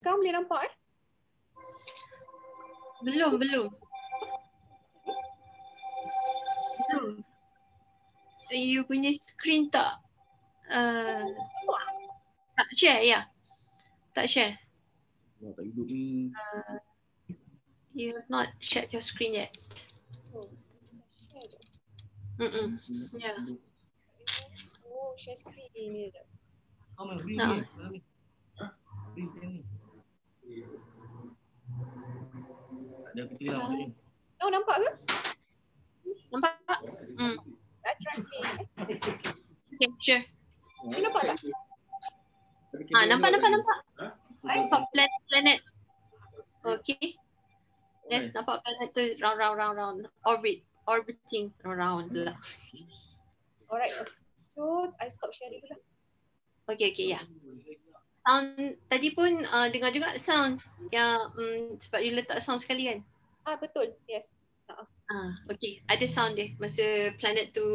Sekarang boleh nampak Belum. You punya screen tak tak share ya? Tak share. Tak hidup ni. You have not shared your screen yet. Yeah. Oh, share screen ni. Nah. Ada kecil lah ni. Kau nampak ke? Nampak? I try play. Okay, sure. You nampak tak? Nampak. Nampak planet. Okay. Yes, nampak planet tu round. Orbiting around pula. Alright. So, I stop sharing dulu lah. Okay, ya. Sound tadi pun dengar juga sound yang sebab you letak sound sekali kan? Betul. Yes. Okay. Ada sound dia masa planet tu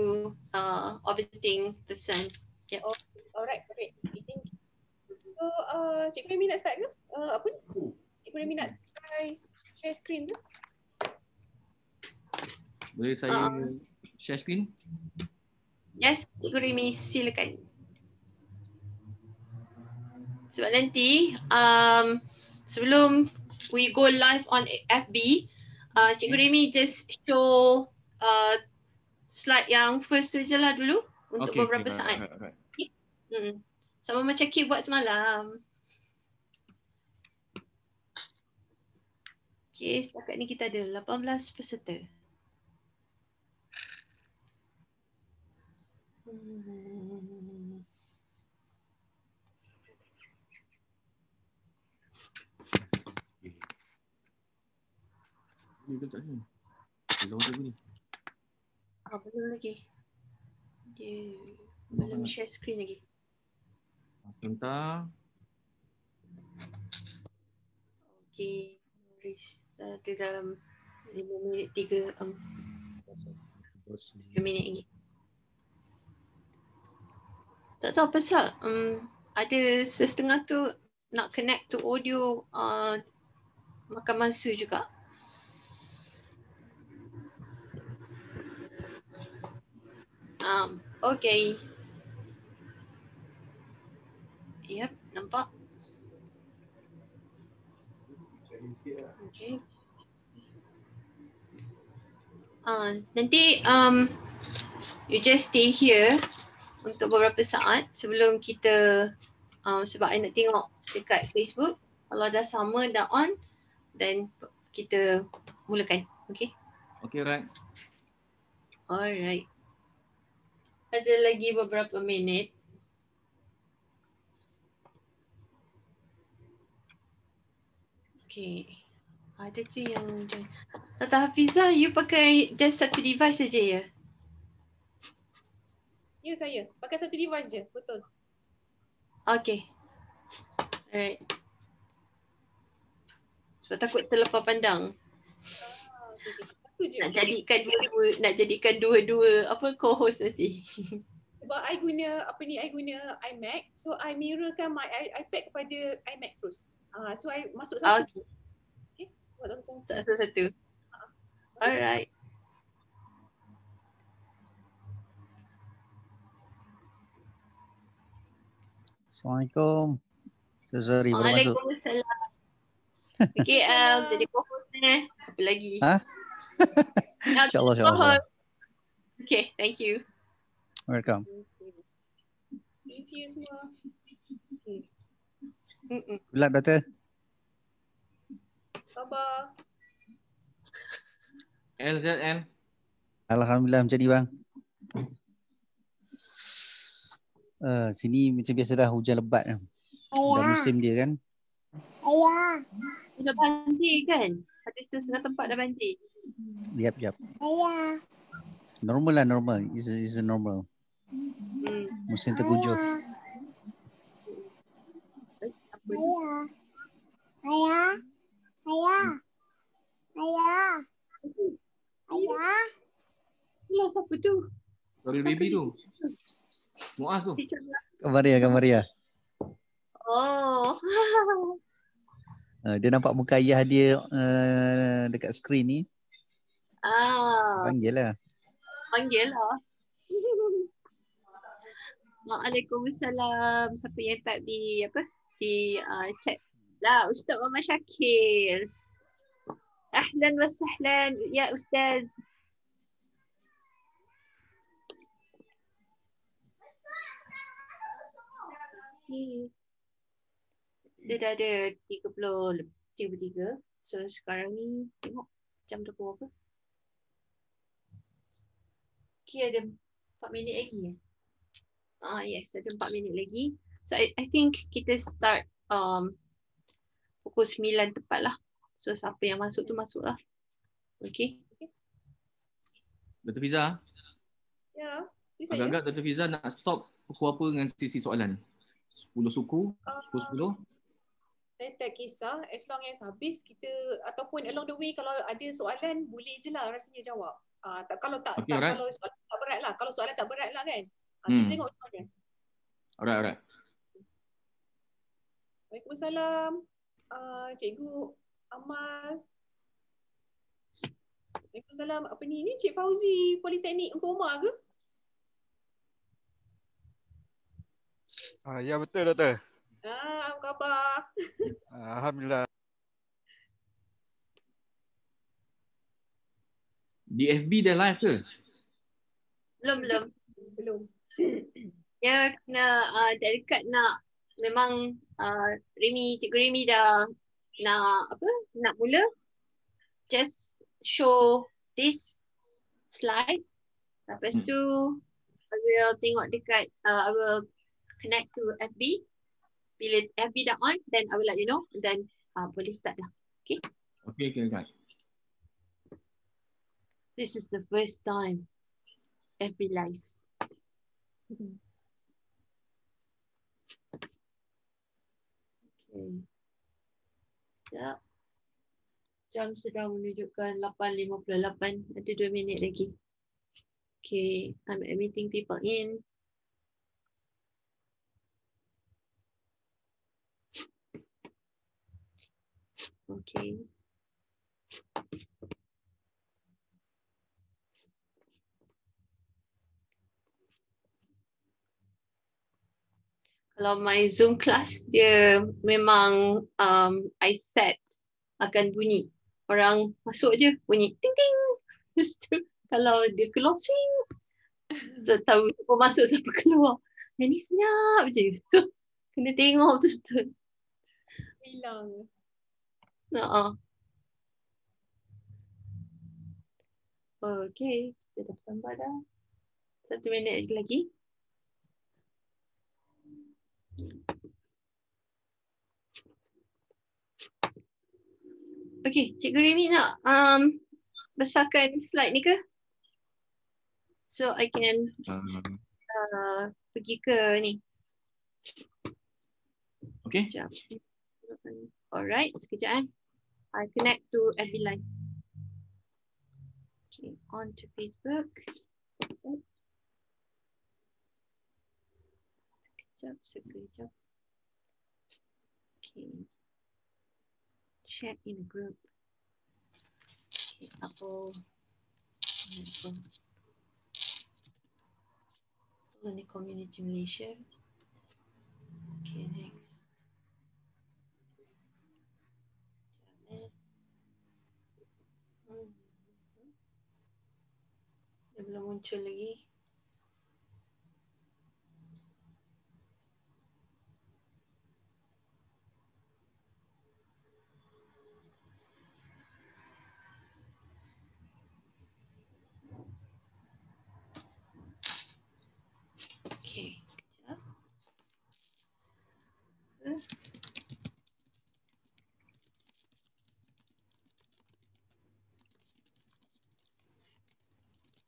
orbiting the sun. Yep. Oh, alright. Great. Okay, thank you. So, Cikgu Remy nak start ke? Apa ni? Cikgu Remy nak try share screen ke? Boleh saya share screen? Yes, Cikgu Remy silakan. Sebab nanti sebelum we go live on FB, Cikgu Remy just show slide yang first tu je lah dulu untuk beberapa saat. Right. Sama macam Kip buat semalam. Okay, setakat ni kita ada 18 peserta. Ni letak sini. Belum ni. Belum lagi. Dia belum share screen lagi. Sebentar. Okay. Dia dalam 5 minit 3 minit lagi. Tak tahu pasal ada setengah tu nak connect to audio makan masa juga. Okay. Yep, nampak. Okay. Nanti you just stay here untuk beberapa saat sebelum kita sebab I nak tengok dekat Facebook kalau dah sama dah on then kita mulakan. Okay? Okay, right. Alright. Ada lagi beberapa minit. Okay. Ada tu yang Tata Hafizah, you pakai just satu device saja ya? Ya, saya. Pakai satu device je. Betul. Okay. Alright. Sebab takut terlepas pandang. Nak jadikan dua-dua apa co-host nanti. Sebab I guna iMac, so I mirrorkan my iPad kepada iMac terus. So I masuk satu. Okay. Sebab satu. Alright. Assalamualaikum. Sorry baru masuk. Waalaikumsalam. Okay, jadi co-host ni. Apa lagi? InsyaAllah. Okay, thank you. Welcome. Thank you semua. Good luck, Doctor. Sabar. LZN. Alhamdulillah macam ni bang. Sini macam biasa dah hujan lebat. Dah musim dia kan. Ayah. Dah banjir kan? Ada setengah tempat dah banjir. Yap. Ayah. Normal lah, normal. It's a normal. Musim terkujuh. Ayah. Lah siapa tu? Sorry baby tu. Muaz tu. Kamaria. Oh. Dia nampak muka ayah dia dekat skrin ni. Panggil lah. Panggil lah. Waalaikumsalam. Siapa yang type di apa? Di chat. Lah, Ustaz Muhammad Syakir. Ahlan wa sahlan ya Ustaz. Dia dah ada 33. So sekarang ni tengok jam dah berapa? Okay, ada 4 minit lagi. Yes, ada 4 minit lagi. So I think kita start pukul 9 tepat lah. So siapa yang masuk tu masuk lah. Okay. Dr. Fiza, Ya, saya. agak-agak Dr. Fiza nak stop pukul apa dengan sesi soalan? 10 suku, 10. Saya tak kisah, as long as habis kita ataupun along the way kalau ada soalan boleh je lah rasanya jawab. Kalau Okay, alright. kalau soalan tak berat lah. Kalau soalan tak berat lah kan. Kita tengok macam mana. Alright. Waalaikumsalam. Cikgu Amal. Waalaikumsalam. Apa ni? Ni Cik Fauzi Politeknik Engkau Umar ke? Ya betul doktor. Apa khabar? Alhamdulillah. Di FB dah live ke? Belum. Dia kena dekat nak memang Cikgu Remy dah nak mula. Just show this slide. Lepas tu I will tengok dekat I will connect to FB. Bila FB dah on, then I will let you know. Then boleh start lah. Okay? Okay, right. This is the first time FB live. Okay. Sekejap. Jam sedang menunjukkan 8.58. Ada 2 minit lagi. Okay. I'm admitting people in. Okay. Kalau my Zoom class, dia memang I set akan bunyi. Orang masuk je bunyi ting ting. Lepas tu kalau dia closing, so tahu siapa masuk siapa keluar. Yang ni senyap je. So kena tengok betul-betul. Hilang. Okay, kita dah tambah dah. 1 minit lagi. Okay, Cikgu Remy nak besarkan slide ni ke? So I can pergi ke ni. Okay. Sekejap. Alright, sekejap I connect to FB Live. Okay, on to Facebook. Sekejap. Okay. Chat in a group. Okay, Apple. Learning Community Malaysia. Okay, next. Dia belum muncul lagi. Okay, kejap.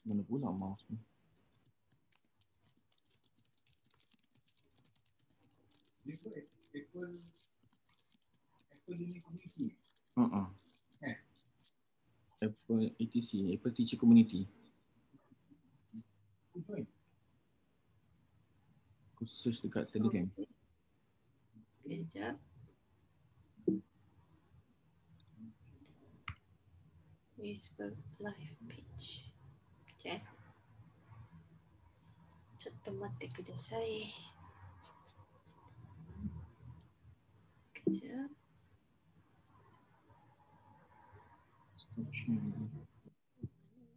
Mana pula mouse ni? Apple ini community. Apple ATC, Apple Teacher Community. Khusus dekat Telegram. Kejap. Facebook live page. Okay. Otomatik kerja saya. Kejap.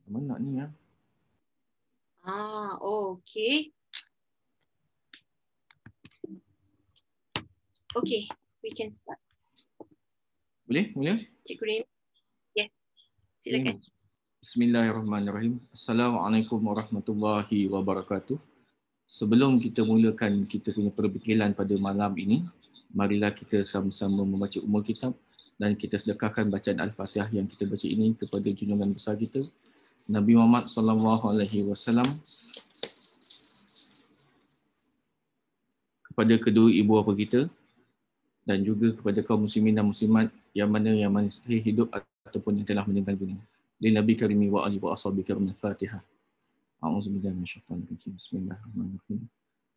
Mana nak ni ya? Okay. Okay, we can start. Boleh? Cikgu Rim. Yes. Silakan. Bismillahirrahmanirrahim. Assalamualaikum warahmatullahi wabarakatuh. Sebelum kita mulakan kita punya perbincangan pada malam ini, marilah kita sama-sama membaca ummul kitab dan kita sedekahkan bacaan Al-Fatihah yang kita baca ini kepada junjungan besar kita Nabi Muhammad sallallahu alaihi wasallam, kepada kedua ibu bapa kita dan juga kepada kaum muslimin dan muslimat yang masih hidup ataupun yang telah meninggal dunia. Li Nabi karimi wa alihi wa ashabihi karim Al-Fatihah. A'udzubillahi minasyaitonir rajim. Bismillahirrahmanirrahim.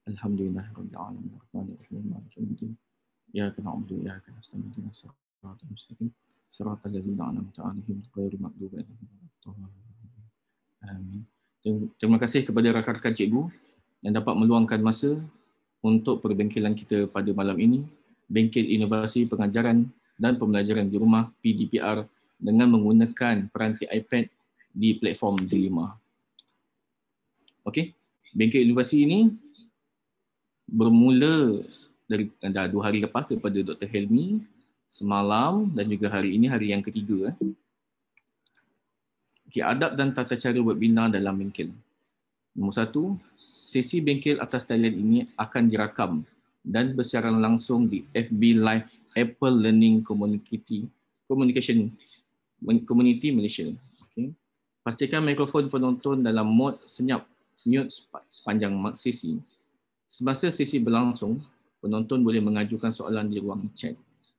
Alhamdulillahirabbil alamin. Arrahmanir rahim. Maliki yaumiddin. Iyyaka na'budu wa iyyaka nasta'in. Ihdinas siratal mustaqim. Siratal ladzina an'amta 'alaihim ghairil maghdubi 'alaihim waladdallin. Amin. Terima kasih kepada rakan-rakan cikgu yang dapat meluangkan masa untuk perbengkelan kita pada malam ini, Bengkel Inovasi Pengajaran dan Pembelajaran di Rumah PDPR dengan menggunakan peranti iPad di platform D5. Okey, Bengkel Inovasi ini bermula dari 2 hari lepas daripada Dr. Helmi semalam dan juga hari ini hari yang ketiga. Okey, adab dan tata cara webinar dalam bengkel. Nombor 1, sesi bengkel atas talian ini akan dirakam dan bersiaran langsung di FB Live Apple Learning Community Malaysia. Okay. Pastikan mikrofon penonton dalam mod senyap mute sepanjang sesi. Semasa sesi berlangsung, penonton boleh mengajukan soalan di ruang chat.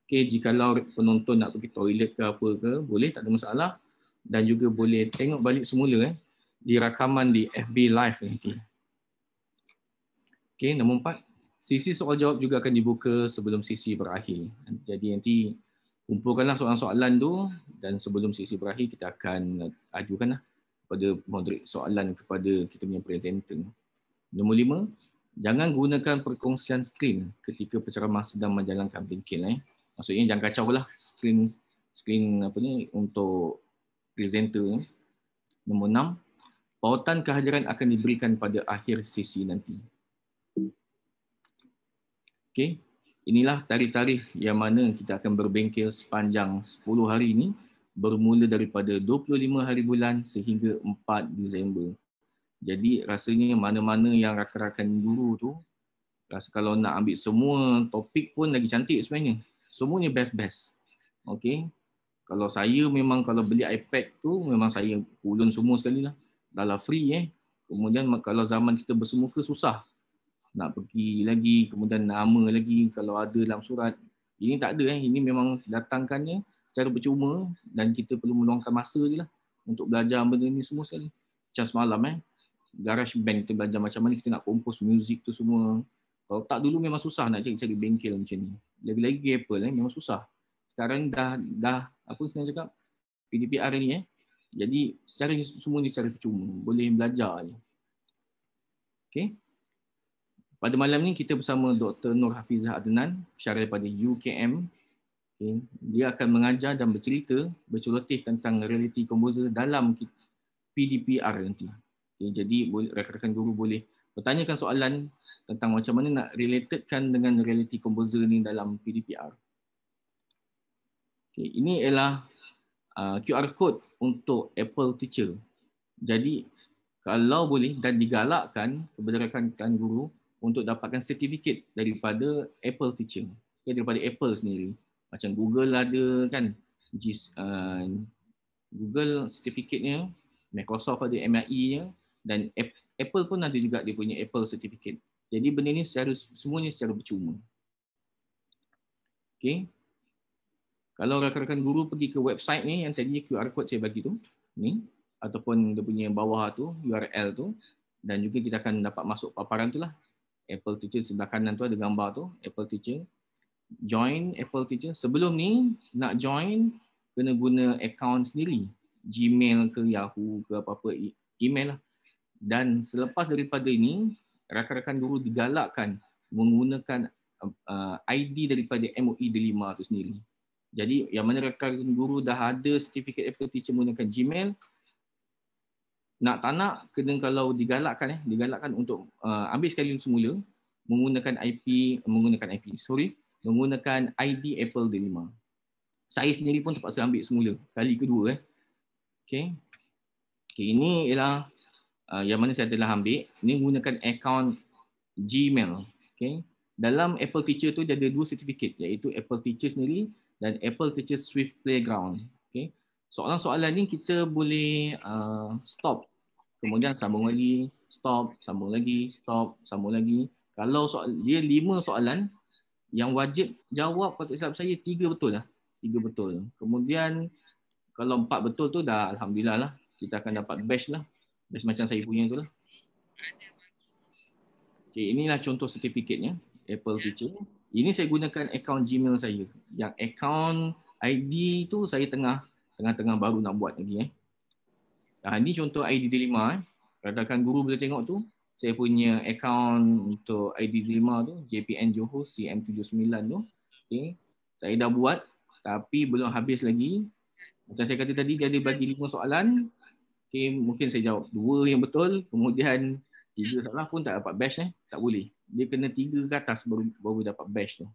Okay, jikalau penonton nak pergi toilet ke apa ke, boleh, tak ada masalah. Dan juga boleh tengok balik semula di rakaman di FB Live nanti. Okay, nombor 4. Sesi soal jawab juga akan dibuka sebelum sesi berakhir. Jadi nanti kumpulkanlah soalan-soalan tu dan sebelum sesi berakhir kita akan ajukanlah kepada moderate soalan kepada kita punya presenter. Nombor 5, jangan gunakan perkongsian skrin ketika penceramah sedang menjalankan bengkel. Maksudnya jangan kacau lah skrin apa ni untuk presenter. Nombor 6, pautan kehadiran akan diberikan pada akhir sesi nanti. Okey, inilah tarikh-tarikh yang mana kita akan berbengkel sepanjang 10 hari ini, bermula daripada 25 hari bulan sehingga 4 Disember. Jadi rasanya mana-mana yang rakan-rakan guru tu, rasa kalau nak ambil semua topik pun lagi cantik sebenarnya. Semuanya best-best. Okey, kalau saya memang kalau beli iPad tu memang saya ulun semua sekali lah. Dah lah free Kemudian kalau zaman kita bersemuka susah. Nak pergi lagi, kemudian nama lagi kalau ada dalam surat. Ini tak ada Ini memang datangkannya secara percuma dan kita perlu meluangkan masa je lah untuk belajar benda ni semua sekali. Macam semalam GarageBand kita belajar macam mana kita nak compose music tu semua. Kalau tak dulu memang susah nak cari bengkel macam ni. Lagi-lagi Apple memang susah. Sekarang dah apa senang cakap PDPR ni Jadi secara semua ni secara percuma. Boleh belajar je. Okay. Pada malam ni kita bersama Dr. Nur Hafizah Adnan, pensyarah daripada UKM. Okay. Dia akan mengajar dan bercerita, berceloteh tentang reality composer dalam PDPR nanti. Okay. Jadi rakan-rakan guru boleh bertanyakan soalan tentang macam mana nak relatedkan dengan reality composer ni dalam PDPR. Okay. Ini ialah QR code untuk Apple Teacher. Jadi kalau boleh dan digalakkan kepada rakan-rakan guru untuk dapatkan sertifikat daripada Apple Teacher. Daripada Apple sendiri. Macam Google ada kan, Google sertifikatnya, Microsoft ada MIE-nya dan Apple pun ada juga dia punya Apple Certificate. Jadi benda ni semuanya secara percuma. Okay. Kalau rakan-rakan guru pergi ke website ni yang tadi QR code saya bagi tu, ni ataupun dia punya bawah tu, URL tu, dan juga kita akan dapat masuk paparan tu lah. Apple Teacher sebelah kanan tu ada gambar tu, Apple Teacher. Join Apple Teacher. Sebelum ni nak join kena guna account sendiri. Gmail ke Yahoo ke apa-apa email lah. Dan selepas daripada ini, rakan-rakan guru digalakkan menggunakan ID daripada MOE D5 tu sendiri. Jadi yang mana rakan guru dah ada sertifikat Apple Teacher menggunakan Gmail, nak tak nak kena kalau digalakkan untuk ambil sekali semula menggunakan menggunakan ID Apple D5. Saya sendiri pun terpaksa ambil semula kali kedua. Okey, ini ialah yang mana saya telah ambil. Ini menggunakan akaun Gmail. Okey, dalam Apple Teacher tu dia ada dua sertifikat, iaitu Apple Teacher sendiri dan Apple Teacher Swift Playground. Okey, soalan-soalan ni kita boleh stop, kemudian sambung lagi, stop, sambung lagi, stop, sambung lagi. Kalau dia 5 soalan, yang wajib jawab kalau tak silap saya 3 betul lah. 3 betul. Kemudian kalau 4 betul tu dah alhamdulillah lah, kita akan dapat badge lah. Badge macam saya punya tu lah. Okay, inilah contoh sertifikatnya Apple Teacher. Ini saya gunakan akaun Gmail saya. Yang akaun ID tu saya tengah baru nak buat lagi. Ini contoh ID D5. Rakan guru boleh tengok tu. Saya punya akaun untuk ID D5 tu, JPN Johor CM79 tu. Okay. Saya dah buat tapi belum habis lagi. Macam saya kata tadi, dia ada bagi 5 soalan. Okay, mungkin saya jawab 2 yang betul, kemudian 3 salah pun tak dapat badge. Tak boleh. Dia kena 3 ke atas baru dapat badge tu.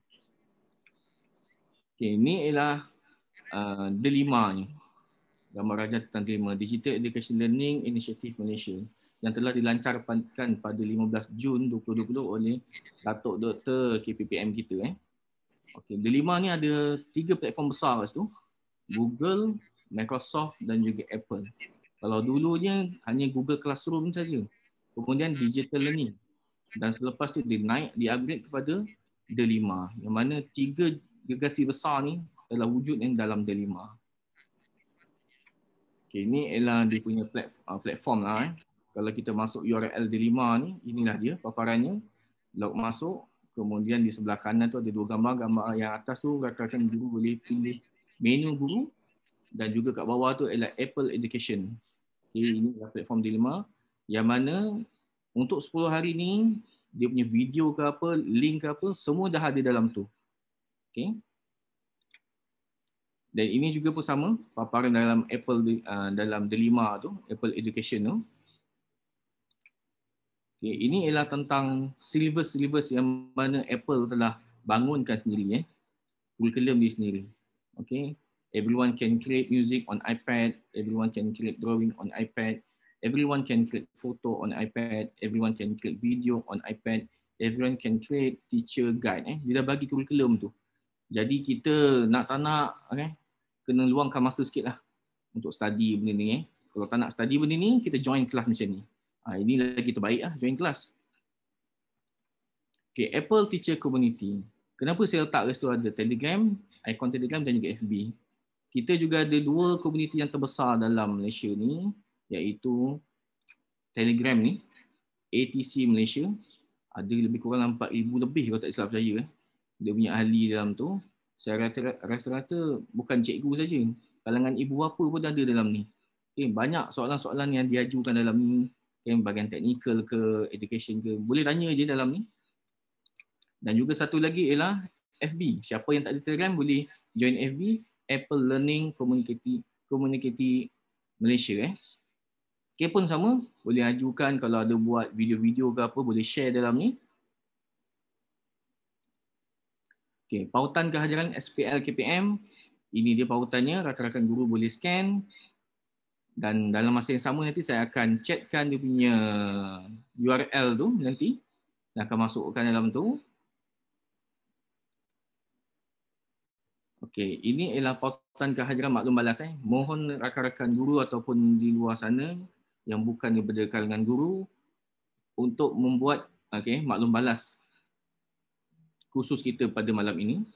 Okay, ini ialah D5 ni. Gambar raja tentang D5, Digital Education Learning Initiative Malaysia, yang telah dilancarkan pada 15 Jun 2020 oleh Datuk Dr. KPPM kita. Okay, D5 ni ada 3 platform besar kat situ. Google, Microsoft dan juga Apple. Kalau dulunya hanya Google Classroom saja. Kemudian Digital Learning. Dan selepas tu dia naik, di-upgrade kepada D5. Yang mana 3 gegasi besar ni telah wujud dalam D5. Okay, ini ialah dia punya platform lah. Kalau kita masuk URL D5 ni, inilah dia paparannya. Log masuk. Kemudian di sebelah kanan tu ada 2 gambar. Gambar yang atas tu rakan-rakan guru boleh pilih menu guru, dan juga kat bawah tu ialah Apple Education. Okay, ini adalah platform D5 yang mana untuk 10 hari ni dia punya video ke apa, link ke apa, semua dah ada dalam tu. Okay. Dan ini juga pun sama, paparan dalam Apple dalam D5 tu, Apple Education tu. Okay, ini ialah tentang syllabus yang mana Apple telah bangunkan sendiri, kurikulum dia sendiri. Okay. Everyone can create music on iPad. Everyone can create drawing on iPad. Everyone can create photo on iPad. Everyone can create video on iPad. Everyone can create teacher guide. Dia dah bagi kurikulum tu. Jadi kita nak tak nak, kena luangkan masa sikit lah untuk study benda ni. Kalau tak nak study benda ni, kita join kelas macam ni. Ini lagi terbaik lah, join kelas. Okay, Apple Teacher Community. Kenapa saya letak kat situ ada Telegram, ikon Telegram dan juga FB. Kita juga ada 2 komuniti yang terbesar dalam Malaysia ni, iaitu Telegram ni, ATC Malaysia. Ada lebih kurang 4,000 lebih kalau tak silap saya. Dia punya ahli dalam tu. Saya rasa-rasa bukan cikgu saja, kalangan ibu bapa pun ada dalam ni. Okay, banyak soalan-soalan yang diajukan dalam ni, bahagian teknikal ke, education ke, boleh tanya je dalam ni. Dan juga satu lagi ialah FB. Siapa yang tak ada Telegram boleh join FB, Apple Learning Community Malaysia. Okay, pun sama, boleh ajukan kalau ada buat video-video ke apa, boleh share dalam ni. Okay, pautan kehadiran SPL KPM, ini dia pautannya, rakan-rakan guru boleh scan. Dan dalam masa yang sama nanti saya akan chatkan dia punya URL tu nanti. Dan akan masukkan dalam tu. Okey, ini ialah pautan kehadiran maklum balas. Mohon rakan-rakan guru ataupun di luar sana yang bukan daripada kalangan guru untuk membuat maklum balas khusus kita pada malam ini.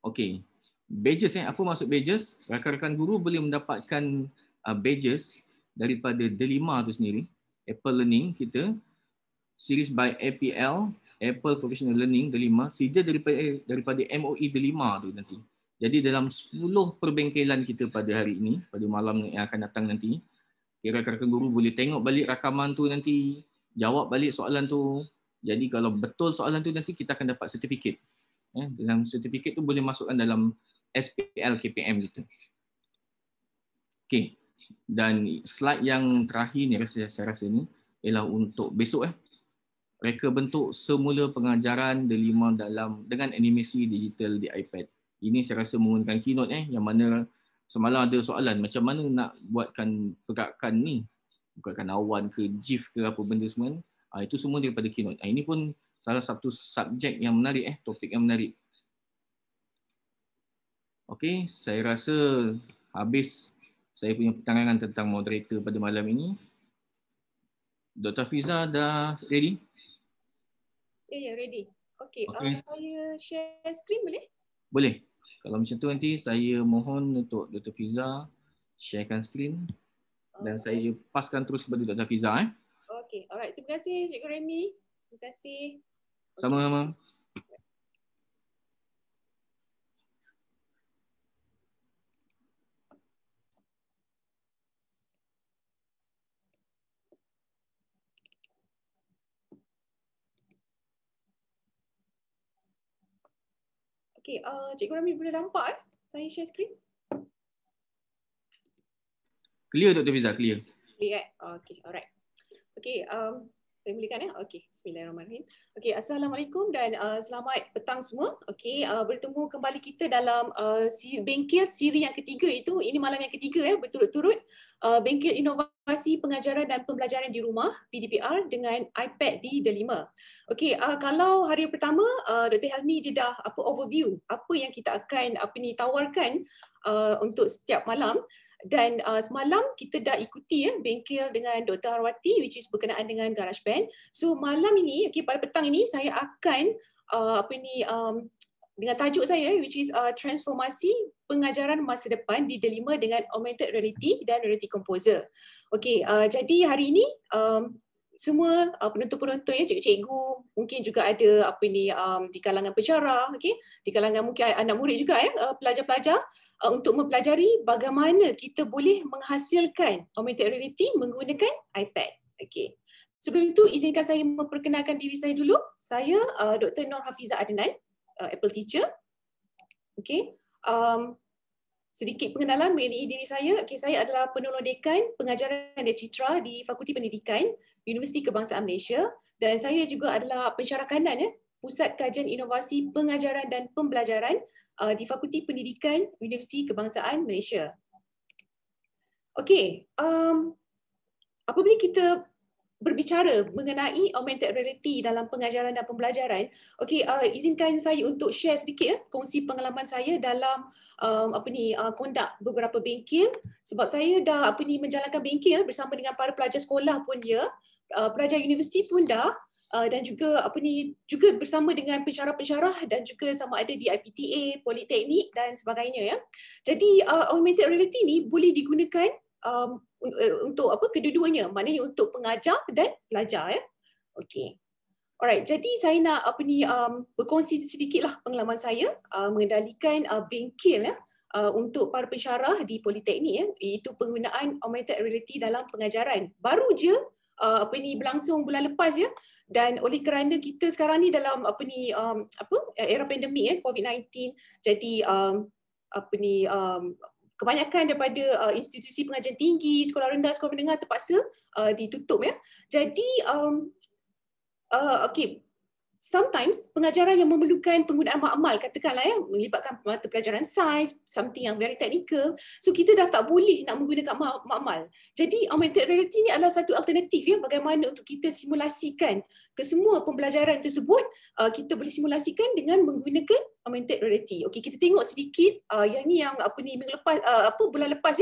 Okey, badges apa maksud badges? Rakan-rakan guru boleh mendapatkan badges daripada D5 tu sendiri, Apple Learning kita, series by APL, Apple Professional Learning D5, sijil daripada MOE D5 tu nanti. Jadi dalam 10 perbengkelan kita pada hari ini, pada malam yang akan datang nanti, rakan-rakan guru boleh tengok balik rakaman tu nanti, jawab balik soalan tu. Jadi kalau betul soalan tu nanti kita akan dapat sertifikat. Dalam sertifikat tu boleh masukkan dalam SPL KPM kita. Okey. Dan slide yang terakhir ni saya rasa ni ialah untuk besok Reka bentuk semula pengajaran Delima dengan animasi digital di iPad. Ini saya rasa menggunakan Keynote yang mana semalam ada soalan macam mana nak buatkan pergerakan ni, buatkan awan ke GIF ke apa benda semua ni. Itu semua daripada Keynote. Ini pun salah satu subjek yang menarik topik yang menarik. Okey, saya rasa habis saya punya penerangan tentang moderator pada malam ini. Dr. Fiza dah ready? Ya, ready. Okey, saya share screen boleh? Boleh. Kalau macam tu nanti saya mohon untuk Dr. Fiza sharekan skrin dan saya paskan terus kepada Dr. Fiza. Okey, alright. Terima kasih Cikgu Remy. Terima kasih. Sama-sama. Okey, Cikgu Remy boleh nampak saya share screen? Clear Dr. Fiza, clear. Clear Okey, alright. Okey, saya mulakan Okey, bismillahirrahmanirrahim. Okey, assalamualaikum dan selamat petang semua. Okey, bertemu kembali kita dalam bengkel siri yang ketiga itu. Ini malam yang ketiga berturut-turut. Bengkel Inovasi Pengajaran dan Pembelajaran di Rumah PDPR dengan iPad di Delima. Okey, kalau hari pertama Dr. Helmi dia dah overview apa yang kita akan tawarkan untuk setiap malam. Dan semalam kita dah ikuti bengkel dengan Dr. Harwati which is berkenaan dengan GarageBand. So malam ini, pada petang ini saya akan dengan tajuk saya which is transformasi pengajaran masa depan di Delima dengan augmented reality dan reality composer. Okey, jadi hari ini semua penonton-penonton cikgu-cikgu, mungkin juga ada di kalangan pensyarah, di kalangan mungkin anak murid juga pelajar-pelajar untuk mempelajari bagaimana kita boleh menghasilkan augmented reality menggunakan iPad. Okey. Sebelum itu izinkan saya memperkenalkan diri saya dulu. Saya Dr. Nur Hafiza Adnan, Apple teacher. Okey. Sedikit pengenalan mengenai diri saya. Okey, saya adalah penolong dekan pengajaran dan citra di Fakulti Pendidikan Universiti Kebangsaan Malaysia dan saya juga adalah pensyarah kanan Pusat Kajian Inovasi Pengajaran dan Pembelajaran di Fakulti Pendidikan Universiti Kebangsaan Malaysia. Okey, apabila kita berbicara mengenai augmented reality dalam pengajaran dan pembelajaran, okey, izinkan saya untuk share sedikit kongsi pengalaman saya dalam conduct beberapa bengkel sebab saya dah menjalankan bengkel bersama dengan para pelajar sekolah pun pelajar universiti pun dah dan juga juga bersama dengan pensyarah-pensyarah dan juga sama ada di IPTA, Politeknik dan sebagainya Jadi augmented reality ni boleh digunakan untuk kedua-duanya, maknanya untuk pengajar dan pelajar Okey. Alright, jadi saya nak berkongsi sedikitlah pengalaman saya mengendalikan bengkel untuk para pensyarah di Politeknik iaitu penggunaan augmented reality dalam pengajaran. Baru je berlangsung bulan lepas dan oleh kerana kita sekarang ni dalam era pandemik COVID-19, jadi kebanyakan daripada institusi pengajian tinggi, sekolah rendah, sekolah menengah terpaksa ditutup Jadi okey, sometimes pengajaran yang memerlukan penggunaan makmal, katakanlah melibatkan mata pelajaran sains, something yang very technical, so kita dah tak boleh nak menggunakan makmal. Jadi augmented reality ni adalah satu alternatif bagaimana untuk kita simulasikan ke semua pembelajaran tersebut, kita boleh simulasikan dengan menggunakan augmented reality. Okey, kita tengok sedikit yang ni yang minggu lepas bulan lepas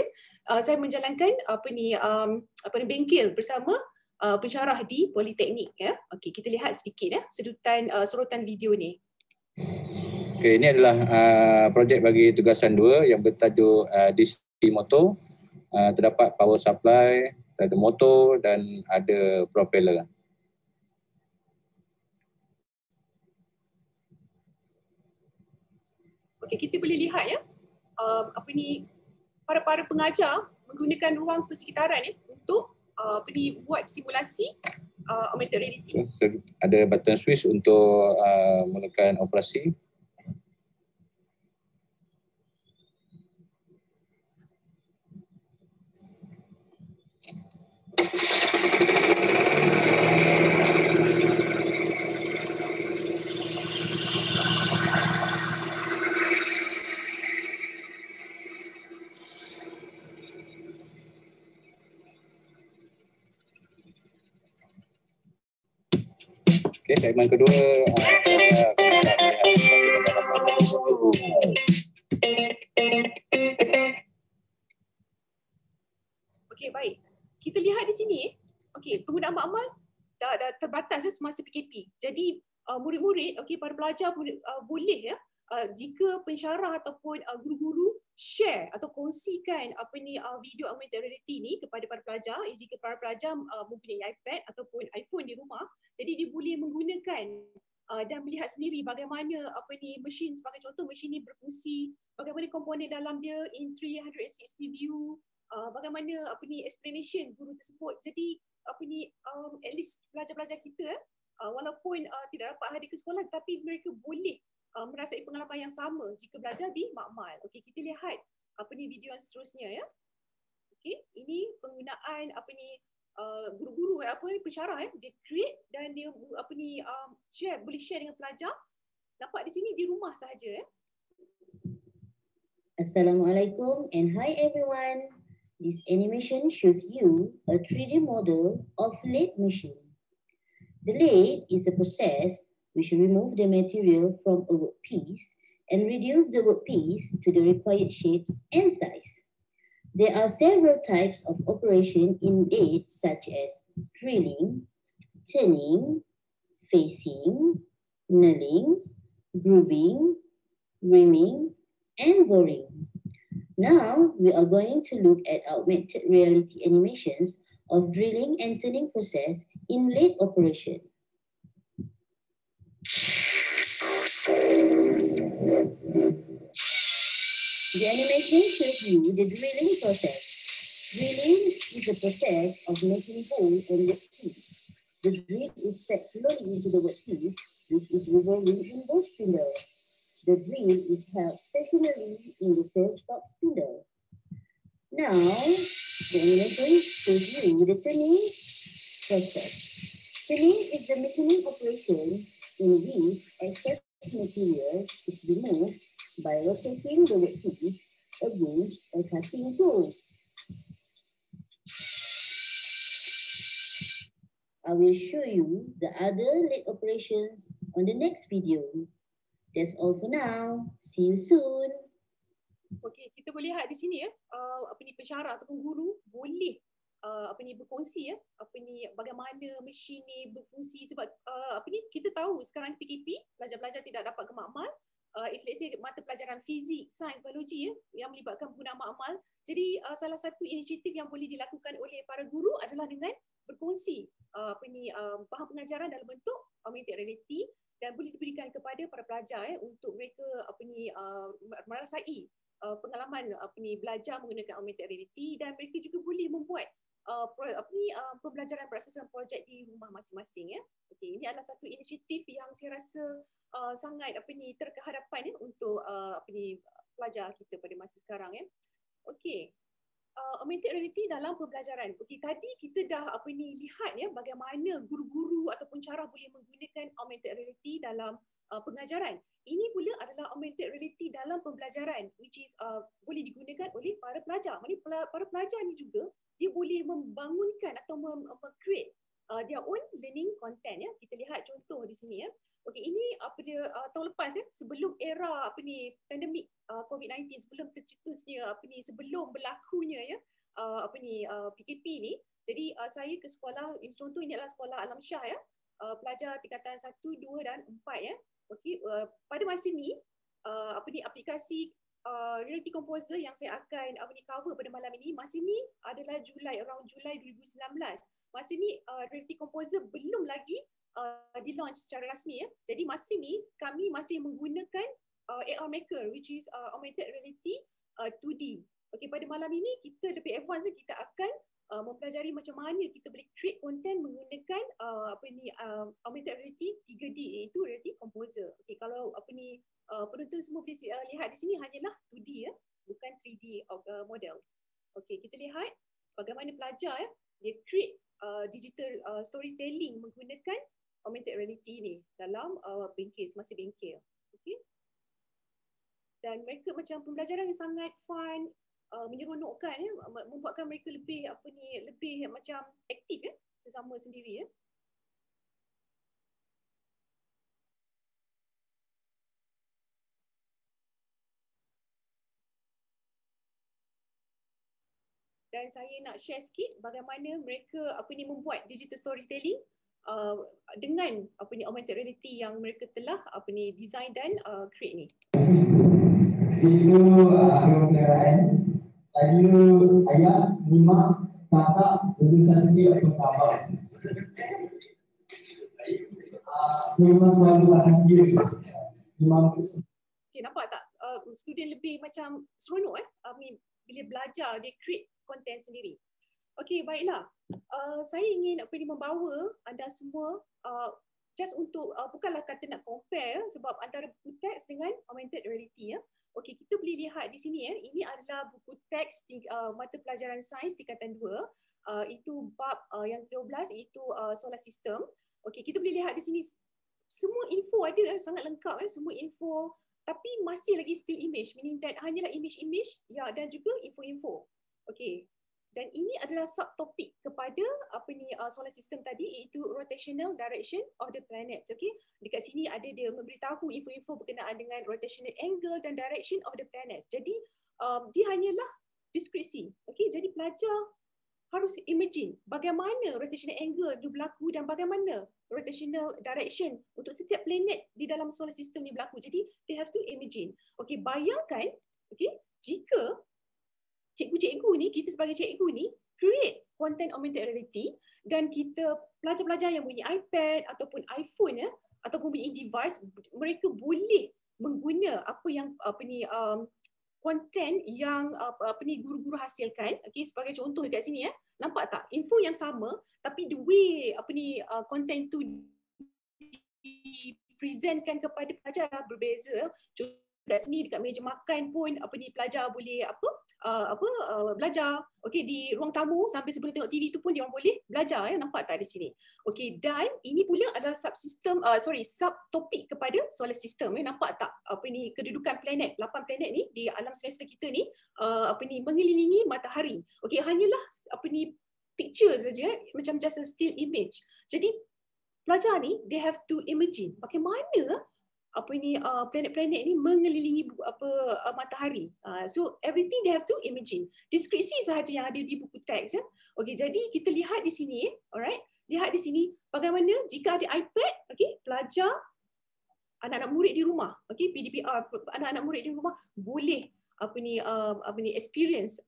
saya menjalankan bengkel bersama pensyarah di Politeknik Okey, kita lihat sedikit sedutan sorotan video ni. Okey, ini adalah projek bagi tugasan 2 yang bertajuk DC motor. Terdapat power supply, ada motor dan ada propeller. Okey, kita boleh lihat ya, apa ni, para pengajar menggunakan ruang persekitaran ya untuk buat simulasi augmented reality. Ada button switch untuk mulakan operasi. Okey, segmen kedua Okey, baik. Kita lihat di sini, okey, penggunaan makmal dah terbatas semasa PKP. Jadi murid-murid, okey, para pelajar boleh ya, jika pensyarah ataupun guru-guru share atau kongsikan video augmented reality ni kepada para pelajar, jika para pelajar mempunyai iPad ataupun iPhone di rumah, jadi dia boleh menggunakan dan melihat sendiri bagaimana mesin, sebagai contoh mesin ni berfungsi, bagaimana komponen dalam dia in 360 view, bagaimana explanation guru tersebut. Jadi at least pelajar-pelajar kita walaupun tidak dapat hadir ke sekolah, tapi mereka boleh merasai pengalaman yang sama jika belajar di makmal. Okey, kita lihat video yang seterusnya ya. Okey, ini penggunaan guru-guru pensyarah dia create dan dia share, boleh share dengan pelajar. Nampak di sini di rumah sahaja ya. Assalamualaikum and hi everyone. This animation shows you a 3D model of lathe machine. The lathe is a process which remove the material from a workpiece and reduce the workpiece to the required shapes and size. There are several types of operation in lathe such as drilling, turning, facing, nailing, grooving, rimming, and boring. Now, we are going to look at augmented reality animations of drilling and turning process in lathe operation. The animation shows you the drilling process. Drilling is a process of making hole on workpiece. The drill is set slowly into the workpiece, which is revolving in both spindles. The drill is held stationary in the tailstock spindle. Now, the animation shows you the turning process. Turning is the machining operation in which excess material is removed by rotating the workpiece against a cutting tool. I will show you the other lathe operations on the next video. That's all for now. See you soon. Okey, kita boleh lihat di sini ya, pensyarah ataupun guru boleh berkongsi ya, bagaimana mesin ni berfungsi, sebab kita tahu sekarang PKP, pelajar-pelajar tidak dapat ke makmal. If let's say mata pelajaran fizik, sains, biologi yang melibatkan penggunaan makmal, jadi salah satu inisiatif yang boleh dilakukan oleh para guru adalah dengan berkongsi bahan pengajaran dalam bentuk augmented reality dan boleh diberikan kepada para pelajar untuk mereka merasai pengalaman belajar menggunakan augmented reality, dan mereka juga boleh membuat pembelajaran berasaskan projek di rumah masing-masing ya. Okey, ini adalah satu inisiatif yang saya rasa sangat terkehadapan untuk pelajar kita pada masa sekarang ya. Okey. Augmented reality dalam pembelajaran. Okey, tadi kita dah lihat ya bagaimana guru-guru ataupun cara boleh menggunakan augmented reality dalam pengajaran. Ini pula adalah augmented reality dalam pembelajaran, which is boleh digunakan oleh para pelajar. Maksudnya para pelajar ni juga dia boleh membangunkan atau create their own learning content ya. Kita lihat contoh di sini ya. Okey, ini tahun lepas ya, sebelum era pandemik COVID-19, sebelum tercetusnya sebelum berlakunya ya PKP ni. Jadi saya ke sekolah, contoh ini adalah sekolah Alam Shah ya. Pelajar tingkatan 1, 2 dan 4 ya. Okey, pada masa ni aplikasi Reality Composer yang saya akan cover pada malam ini, masa ni adalah around Julai 2019. Masa ni Reality Composer belum lagi di launch secara rasmi ya. Jadi masa ni kami masih menggunakan AR Maker, which is augmented reality 2D. Okay, pada malam ini kita lebih advance, kita akan mempelajari macam mana kita boleh create content menggunakan augmented reality 3D, iaitu Reality Composer. Okay, kalau penonton semua boleh lihat di sini hanyalah 2D ya, bukan 3D model. Okay, kita lihat bagaimana pelajar dia create digital storytelling menggunakan augmented reality ni dalam bengkel, semasa bengkel. Okay. Dan mereka macam pembelajaran yang sangat fun, menyeronokkan ya, membuatkan mereka lebih lebih macam aktif ya, sesama sendiri ya. Dan saya nak share sikit bagaimana mereka membuat digital storytelling dengan augmented reality yang mereka telah design dan create ni. Video kenderaan tadi ayah, lima, kakak, berusaha sikit atau sabar. Memang selalu bahagia. Okay, nampak tak? Student lebih macam seronok bila belajar, dia create konten sendiri. Okay, baiklah. Saya ingin membawa anda semua just untuk bukanlah kata nak compare sebab antara buku teks dengan augmented reality ya. Okey, kita boleh lihat di sini ya. Ini adalah buku teks mata pelajaran sains tingkatan 2. Itu bab yang 12 iaitu solar system. Okey, kita boleh lihat di sini semua info ada, sangat lengkap semua info, tapi masih lagi still image, meaning that hanyalah image-image ya, dan juga info-info. Okey. Dan ini adalah subtopik kepada solar system tadi, iaitu rotational direction of the planets. Okay, dekat sini ada dia memberitahu info-info berkenaan dengan rotational angle dan direction of the planets. Jadi dia hanyalah deskripsi. Okay, jadi pelajar harus imagine bagaimana rotational angle itu berlaku dan bagaimana rotational direction untuk setiap planet di dalam solar system ni berlaku. Jadi they have to imagine. Okay, bayangkan jika cikgu-cikgu ni, kita sebagai cikgu ni create content augmented reality dan kita pelajar-pelajar yang punya iPad ataupun iPhone ataupun punya device, mereka boleh mengguna content yang guru-guru hasilkan. Okay, sebagai contoh dekat sini nampak tak info yang sama tapi the way content tu dipresentkan kepada pelajar berbeza. Dekat sini dekat meja makan pun pelajar boleh belajar. Okey, di ruang tamu sampai sebelum tengok TV tu pun dia orang boleh belajar nampak tak di sini. Okey, dan ini pula adalah subtopik kepada solar system nampak tak kedudukan planet, 8 planet ni di alam semesta kita ni mengelilingi matahari. Okey, hanyalah picture saja, macam just a still image. Jadi pelajar ni they have to imagine bagaimana planet-planet ni mengelilingi matahari. So everything they have to imagine. Deskripsi sahaja yang ada di buku teks. Okey, jadi kita lihat di sini, alright. Lihat di sini bagaimana jika ada iPad, pelajar, anak-anak murid di rumah, PDPR, anak-anak murid di rumah boleh experience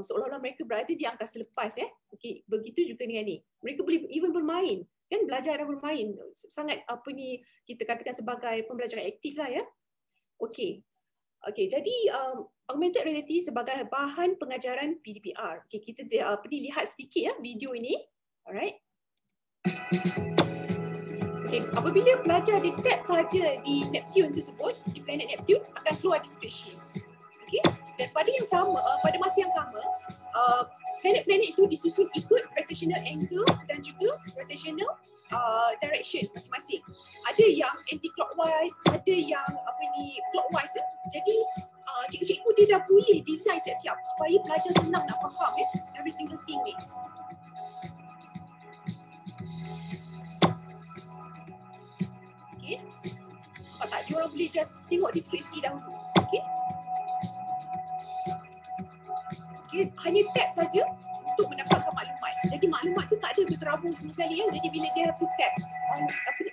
seolah-olah mereka berada di angkasa lepas Okey, begitu juga dengan ni. Mereka boleh even bermain. Kan belajar dan bermain sangat kita katakan sebagai pembelajaran aktif lah ya. Okey. Okey, jadi augmented reality sebagai bahan pengajaran PDPR. Okey, kita lihat sedikit video ini. Alright. Okey, apabila pelajar di tap saja di Neptune tersebut, di planet Neptune akan keluar deskripsi. Okey, dan pada masa yang sama planet-planet itu disusun ikut rotational angle dan juga rotational direction masing-masing. Ada yang anti-clockwise, ada yang clockwise. Jadi cikgu-cikgu dia dah boleh design siap-siap supaya pelajar senang nak faham every single thing ni. Okey. Nampak tak? Dia orang boleh just tengok deskripsi dahulu. Okey. Hanya tap saja untuk mendapatkan maklumat. Jadi maklumat tu tak ada berterabur semua sekali Jadi bila dia have to tap on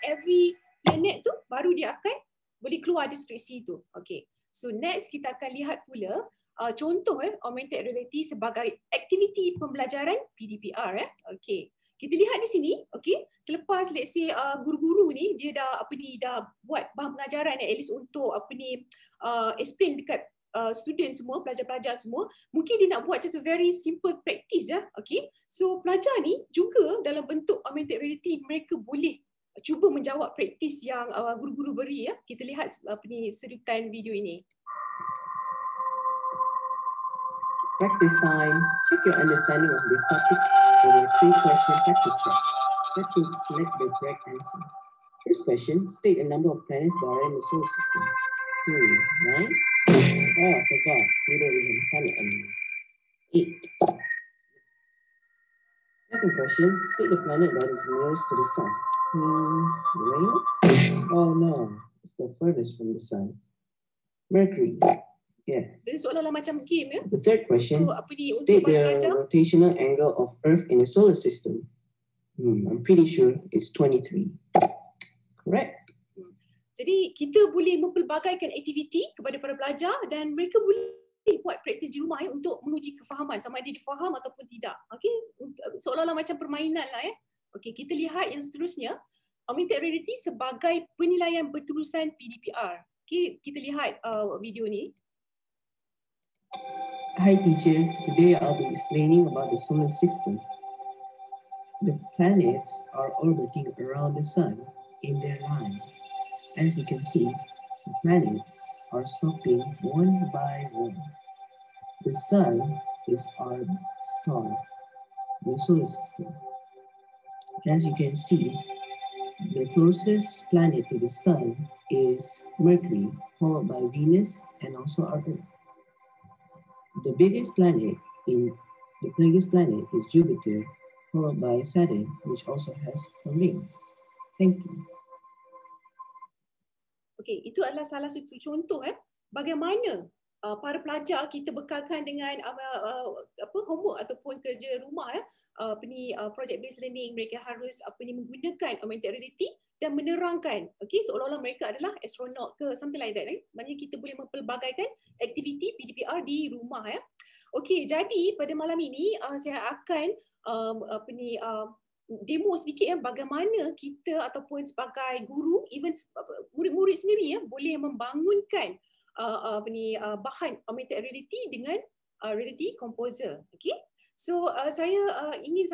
every planet tu, baru dia akan boleh keluar deskripsi tu. Okay. So next kita akan lihat pula contoh augmented reality sebagai aktiviti pembelajaran PDPR. Okay. Kita lihat di sini, okey, selepas let's say guru-guru ni dia dah dah buat bahan pengajaran at least untuk explain dekat student semua, pelajar-pelajar semua, mungkin dia nak buat just a very simple practice okey. So pelajar ni juga dalam bentuk augmented reality mereka boleh cuba menjawab praktis yang guru-guru beri ya. Kita lihat sedutan video ini. Practice time. Check your understanding of this topic with a 3-question practice test. That to select the correct answer. First question, state the number of planets that are in the solar system. 9. Oh, I forgot. Pluto isn't a planet anymore. 8. Second question, state the planet that is nearest to the sun. Uranus? Oh no, it's the furthest from the sun. Mercury. Yeah. Jadi seolah-olah macam game ya. The third question, So, state the rotational angle of Earth in the solar system. I'm pretty sure it's 23. Correct. Jadi kita boleh mempelbagaikan aktiviti kepada para pelajar dan mereka boleh buat praktis di rumah untuk menguji kefahaman sama ada difaham ataupun tidak. Okey, seolah-olah macam permainan lah ya. Okey, kita lihat yang seterusnya, augmented reality sebagai penilaian berterusan PDPR. Okey, kita lihat video ni. Hi teacher, today I'll be explaining about the solar system. The planets are orbiting around the sun in their line. As you can see, the planets are stopping one by one. The sun is our star, the solar system. As you can see, the closest planet to the sun is Mercury, followed by Venus and also our Earth. The biggest planet is Jupiter, followed by Saturn, which also has a ring. Thank you. Okey, itu adalah salah satu contoh bagaimana para pelajar kita bekalkan dengan homework ataupun kerja rumah project based learning, mereka harus menggunakan augmented reality dan menerangkan seolah-olah mereka adalah astronaut ke something like that maknanya kita boleh mempelbagaikan aktiviti PDPR di rumah Okey, jadi pada malam ini saya akan demo sedikit bagaimana kita ataupun sebagai guru, even murid-murid sendiri boleh membangunkan bahan augmented reality dengan reality composer. Okey. So saya ingin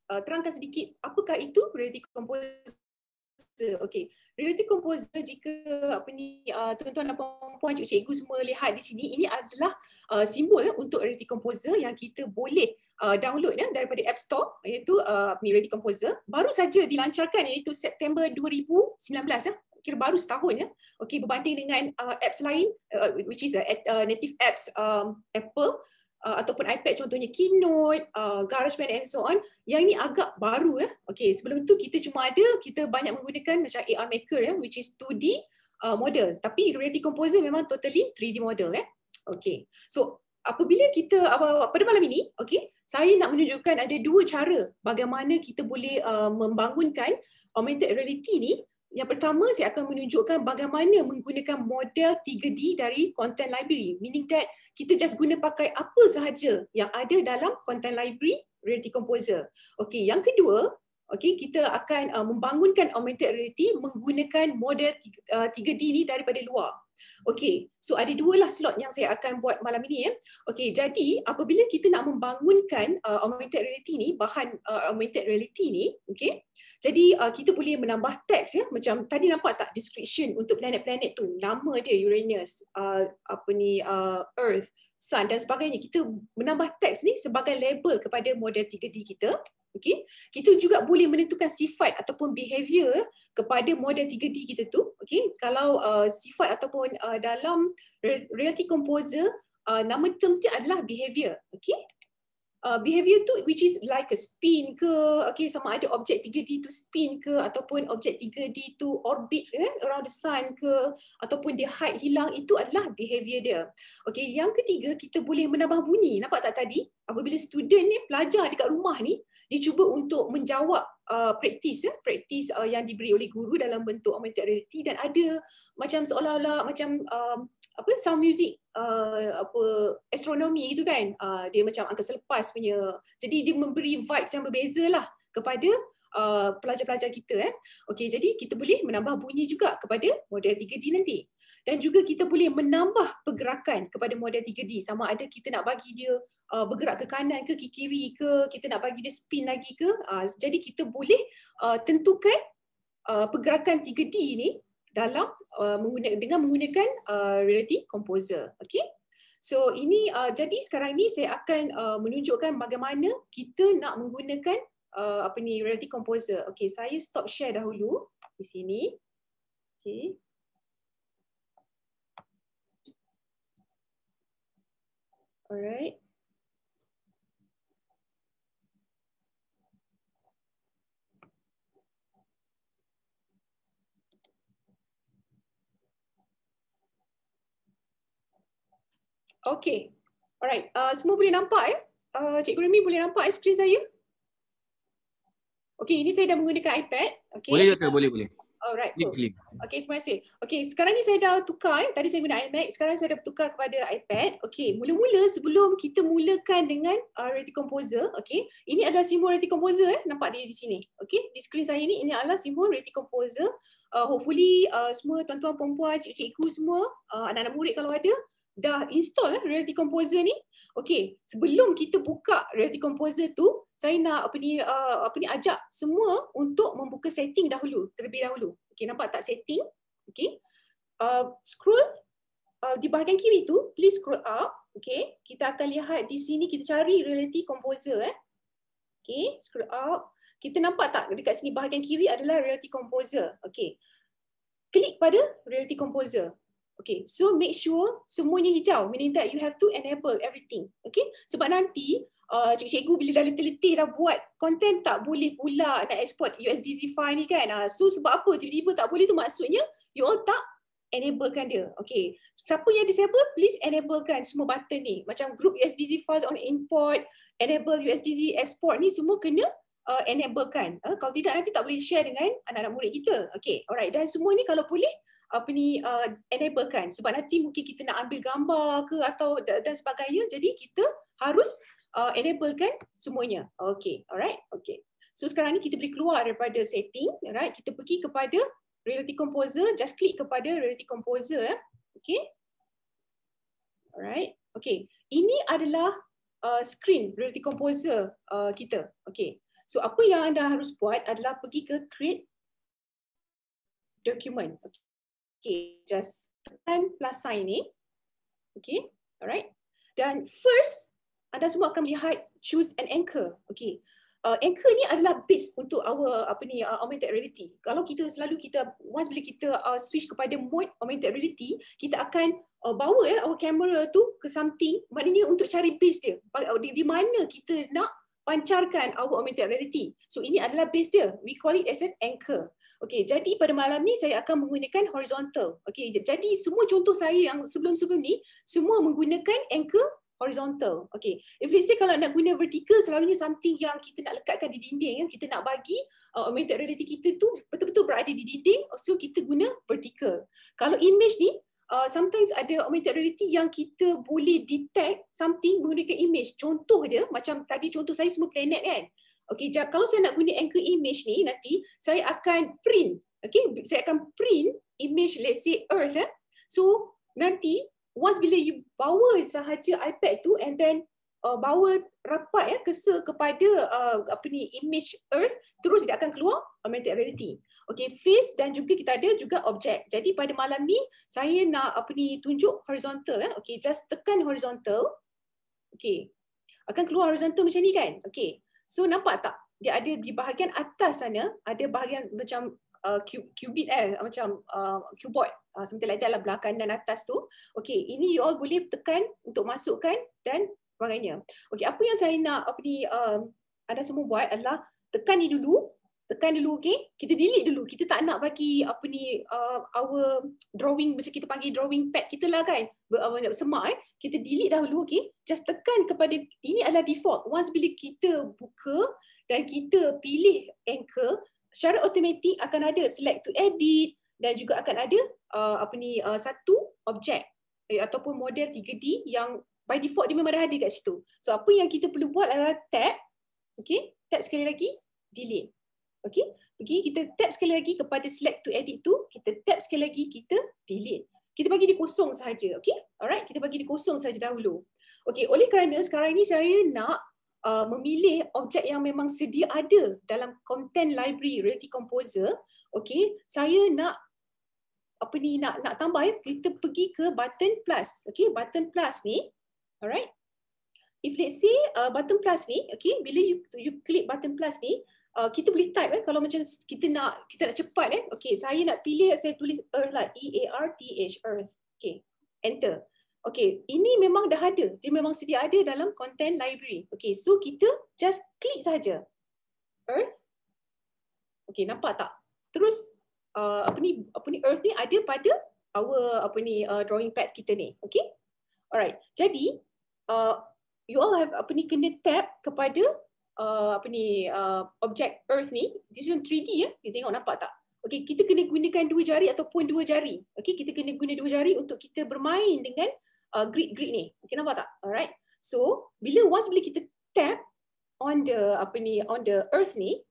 terangkan sedikit apakah itu reality composer. Okey. Reality composer, jika tuan-tuan dan puan-puan, cikgu semua lihat di sini, ini adalah simbol untuk reality composer yang kita boleh download daripada App Store, iaitu reality composer. Baru saja dilancarkan iaitu September 2019 kira baru setahun Okey, berbanding dengan apps lain which is native apps Apple ataupun iPad, contohnya Keynote, GarageBand and so on. Yang ini agak baru Okey, sebelum tu kita banyak menggunakan macam AR Maker which is 2D model, tapi Reality Composer memang totally 3D model Okey. So apabila kita pada malam ini, okey, saya nak menunjukkan ada dua cara bagaimana kita boleh membangunkan augmented reality ni. Yang pertama, saya akan menunjukkan bagaimana menggunakan model 3D dari content library, meaning that kita just guna pakai apa sahaja yang ada dalam content library Reality Composer. Okey, yang kedua, okey, kita akan membangunkan augmented reality menggunakan model 3D ni daripada luar. Okey, so ada dua lah slot yang saya akan buat malam ini Okey, jadi apabila kita nak membangunkan augmented reality ni, bahan augmented reality ni, okey, jadi kita boleh menambah teks macam tadi nampak tak description untuk planet-planet tu, nama dia Uranus, Earth, Sun dan sebagainya. Kita menambah teks ni sebagai label kepada model 3D kita. Okey, kita juga boleh menentukan sifat ataupun behavior kepada model 3D kita tu. Okey, kalau sifat ataupun dalam Reality Composer nama terms dia adalah behavior. Okey, behavior tu which is like a spin ke, okey, sama ada objek 3D tu spin ke ataupun objek 3D tu orbit around the sun ke ataupun dia hide hilang, itu adalah behavior dia. Okey, yang ketiga kita boleh menambah bunyi. Nampak tak tadi apabila student ni pelajar dekat rumah ni dia cuba untuk menjawab praktis yang diberi oleh guru dalam bentuk augmented reality dan ada macam seolah-olah macam sound music astronomi gitu kan. Dia macam angkasa lepas punya. Jadi dia memberi vibes yang berbeza lah kepada pelajar-pelajar kita. Okey, jadi kita boleh menambah bunyi juga kepada model 3D nanti. Dan juga kita boleh menambah pergerakan kepada model 3D. Sama ada kita nak bagi dia bergerak ke kanan ke kiri ke, kita nak bagi dia spin lagi ke. Jadi kita boleh tentukan pergerakan 3D ni dalam dengan menggunakan Reality Composer. Okey. So ini jadi sekarang ni saya akan menunjukkan bagaimana kita nak menggunakan Reality Composer. Okey, saya stop share dahulu di sini. Okey. Alright. Okay. Alright. Semua boleh nampak ya? Cikgu Remy boleh nampak skrin saya? Okay, ini saya dah menggunakan iPad. Okay. Boleh Dr. boleh. Alright, cool. Okay, terima kasih. Okay, sekarang ni saya dah tukar. Tadi saya guna iMac, sekarang saya dah bertukar kepada iPad. Okay, mula-mula sebelum kita mulakan dengan Reality Composer, okay, ini adalah simbol Reality Composer, nampak dia di sini. Okay, di skrin saya ni, ini adalah simbol Reality Composer. Hopefully semua tuan-tuan, perempuan, cikgu semua, anak-anak murid kalau ada, dah install Reality Composer ni. Okay, sebelum kita buka Reality Composer tu, saya nak ajak semua untuk membuka setting dahulu, terlebih dahulu. Okay, nampak tak setting? Okay, scroll di bahagian kiri tu, please scroll up. Okay, kita akan lihat di sini, kita cari Reality Composer. Okay, scroll up. Kita nampak tak dekat sini bahagian kiri adalah Reality Composer. Okay, klik pada Reality Composer. Okay, so make sure semuanya hijau, meaning that you have to enable everything. Okay, sebab nanti cikgu bila dah letih-letih dah buat content tak boleh pula nak export USDZ file ni kan. So sebab apa tiba-tiba tak boleh tu, maksudnya you all tak enablekan dia. Okay, siapa yang disable, please enablekan semua button ni. Macam group USDZ files on import, enable USDZ export ni semua kena enablekan. Kalau tidak nanti tak boleh share dengan anak-anak murid kita. Okay, alright, dan semua ni kalau boleh enablekan, sebab nanti mungkin kita nak ambil gambar ke atau dan sebagainya, jadi kita harus enablekan semuanya. Okay, alright, okay. So sekarang ni kita boleh keluar daripada setting, alright, kita pergi kepada Reality Composer, just klik kepada Reality Composer, okay. Alright, okay. Ini adalah screen Reality Composer kita, okay. So apa yang anda harus buat adalah pergi ke Create Document, okay. Okay, just tekan plus sign ni. Okay, alright. Dan first, anda semua akan melihat choose an anchor. Okay, anchor ni adalah base untuk our augmented reality. Kalau once bila kita switch kepada mode augmented reality, kita akan bawa our camera tu ke something, maknanya untuk cari base dia. Di mana kita nak pancarkan our augmented reality. So ini adalah base dia. We call it as an anchor. Okey, jadi pada malam ni saya akan menggunakan horizontal. Okey, jadi semua contoh saya yang sebelum-sebelum ni semua menggunakan anchor horizontal. Okey, if let's say kalau nak guna vertical, selalunya something yang kita nak lekatkan di dinding, kita nak bagi augmented reality kita tu betul-betul berada di dinding, so kita guna vertical. Kalau image ni, sometimes ada augmented reality yang kita boleh detect something menggunakan image. Contoh dia, macam tadi contoh saya semua planet kan. Okay, kalau saya nak guna anchor image ni, nanti saya akan print. Okay, saya akan print image, let's say Earth. So nanti once bila you bawa sahaja iPad tu and then bawa rapat cursor kepada image Earth, terus dia akan keluar augmented reality. Okay, face dan juga kita ada juga objek. Jadi pada malam ni saya nak tunjuk horizontal. Okay, just tekan horizontal. Okay, akan keluar horizontal macam ni kan. Okay. So nampak tak? Dia ada di bahagian atas sana, ada bahagian macam qubit macam keyboard, something like that lah, belah kanan atas tu. Okay, ini you all boleh tekan untuk masukkan dan sebagainya. Okay, apa yang saya nak anda semua buat adalah tekan dulu, okay. Kita delete dulu. Kita tak nak bagi our drawing, macam kita panggil drawing pad kita lah kan, semak kita delete dahulu, okay. Just tekan kepada, ini adalah default. Once bila kita buka dan kita pilih anchor, secara automatik akan ada select to edit dan juga akan ada satu objek. ataupun model 3D yang by default dia memang dah ada kat situ. So apa yang kita perlu buat adalah tab, okey, tab sekali lagi, delete. Okey, pergi kita tab sekali lagi kepada select to edit tu, kita tab sekali lagi, kita delete. Kita bagi dia kosong sahaja, okey? Alright, kita bagi dia kosong saja dahulu. Okey, oleh kerana sekarang ni saya nak memilih objek yang memang sedia ada dalam content library Reality Composer. Okey, saya nak nak tambah ya, kita pergi ke button plus. Okey, button plus ni, alright. If let's say button plus ni, okey, bila you klik button plus ni, kita boleh type kalau macam kita nak cepat okey, saya nak pilih, saya tulis earth lah, EARTH, earth. Okey, enter. Okey, ini memang dah ada, dia memang sedia ada dalam content library. Okey, so kita just klik saja earth. Okey, nampak tak? Terus apa ni earth ni ada pada our drawing pad kita ni. Okey, alright. Jadi you all have kena tab kepada objek earth ni. This is 3D ya. Kita tengok, nampak tak? Okey, kita kena gunakan 2 jari ataupun 2 jari. Okey, kita kena guna 2 jari untuk kita bermain dengan grid ni. Okey, nampak tak? Alright. So, bila kita tap on the on the earth ni,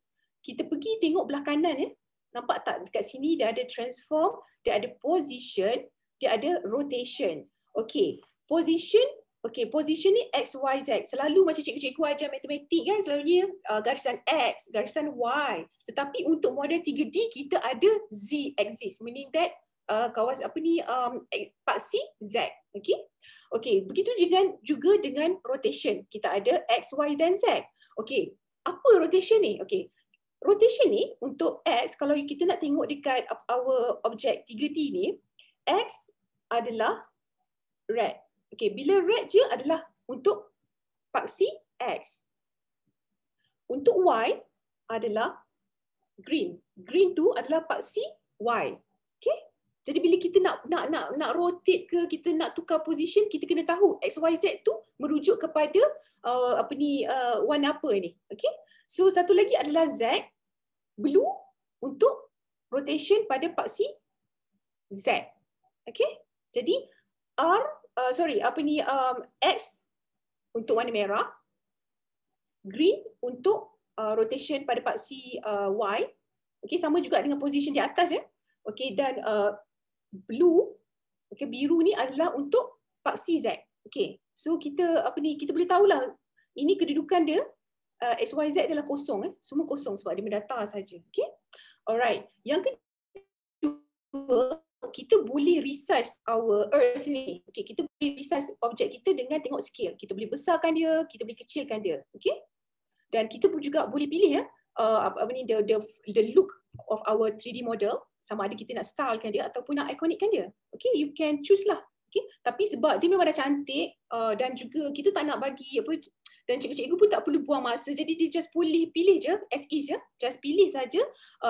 kita pergi tengok belah kanan ya. Nampak tak dekat sini dia ada transform, dia ada position, dia ada rotation. Okey, position, position ni X, Y, Z. Selalu macam cikgu-cikgu ajar matematik kan, selalunya garisan X, garisan Y. Tetapi untuk model 3D kita ada Z axis, meaning that paksi Z. Okey. Okey, begitu juga dengan rotation. Kita ada X, Y dan Z. Okey, apa rotation ni? Okey. Rotation ni untuk X, kalau kita nak tengok dekat our objek 3D ni, X adalah red. Okey, bila red je adalah untuk paksi X. Untuk Y adalah green. Green tu adalah paksi Y. Okey? Jadi bila kita nak rotate ke, kita nak tukar position, kita kena tahu X, Y, Z tu merujuk kepada warna apa ni. Okey? So satu lagi adalah Z, blue untuk rotation pada paksi Z. Okey? Jadi X untuk warna merah, green untuk rotation pada paksi Y. Okey, sama juga dengan position di atas ya. Okey, dan blue, okey, biru ni adalah untuk paksi Z. Okey. So kita kita boleh tahulah ini kedudukan dia X, Y, Z adalah kosong semua kosong sebab dia mendata saja. Okey. Alright. Yang kedua, kita boleh resize our earth ni. Okey, kita boleh resize objek kita dengan tengok scale. Kita boleh besarkan dia, kita boleh kecilkan dia. Okey? Dan kita pun juga boleh pilih the look of our 3D model, sama ada kita nak stylekan dia ataupun nak iconickan dia. Okey, you can choose lah. Okey, tapi sebab dia memang dah cantik dan juga kita tak nak bagi dan cikgu-cikgu pun tak perlu buang masa, jadi dia just boleh pilih je as is ya, just pilih saja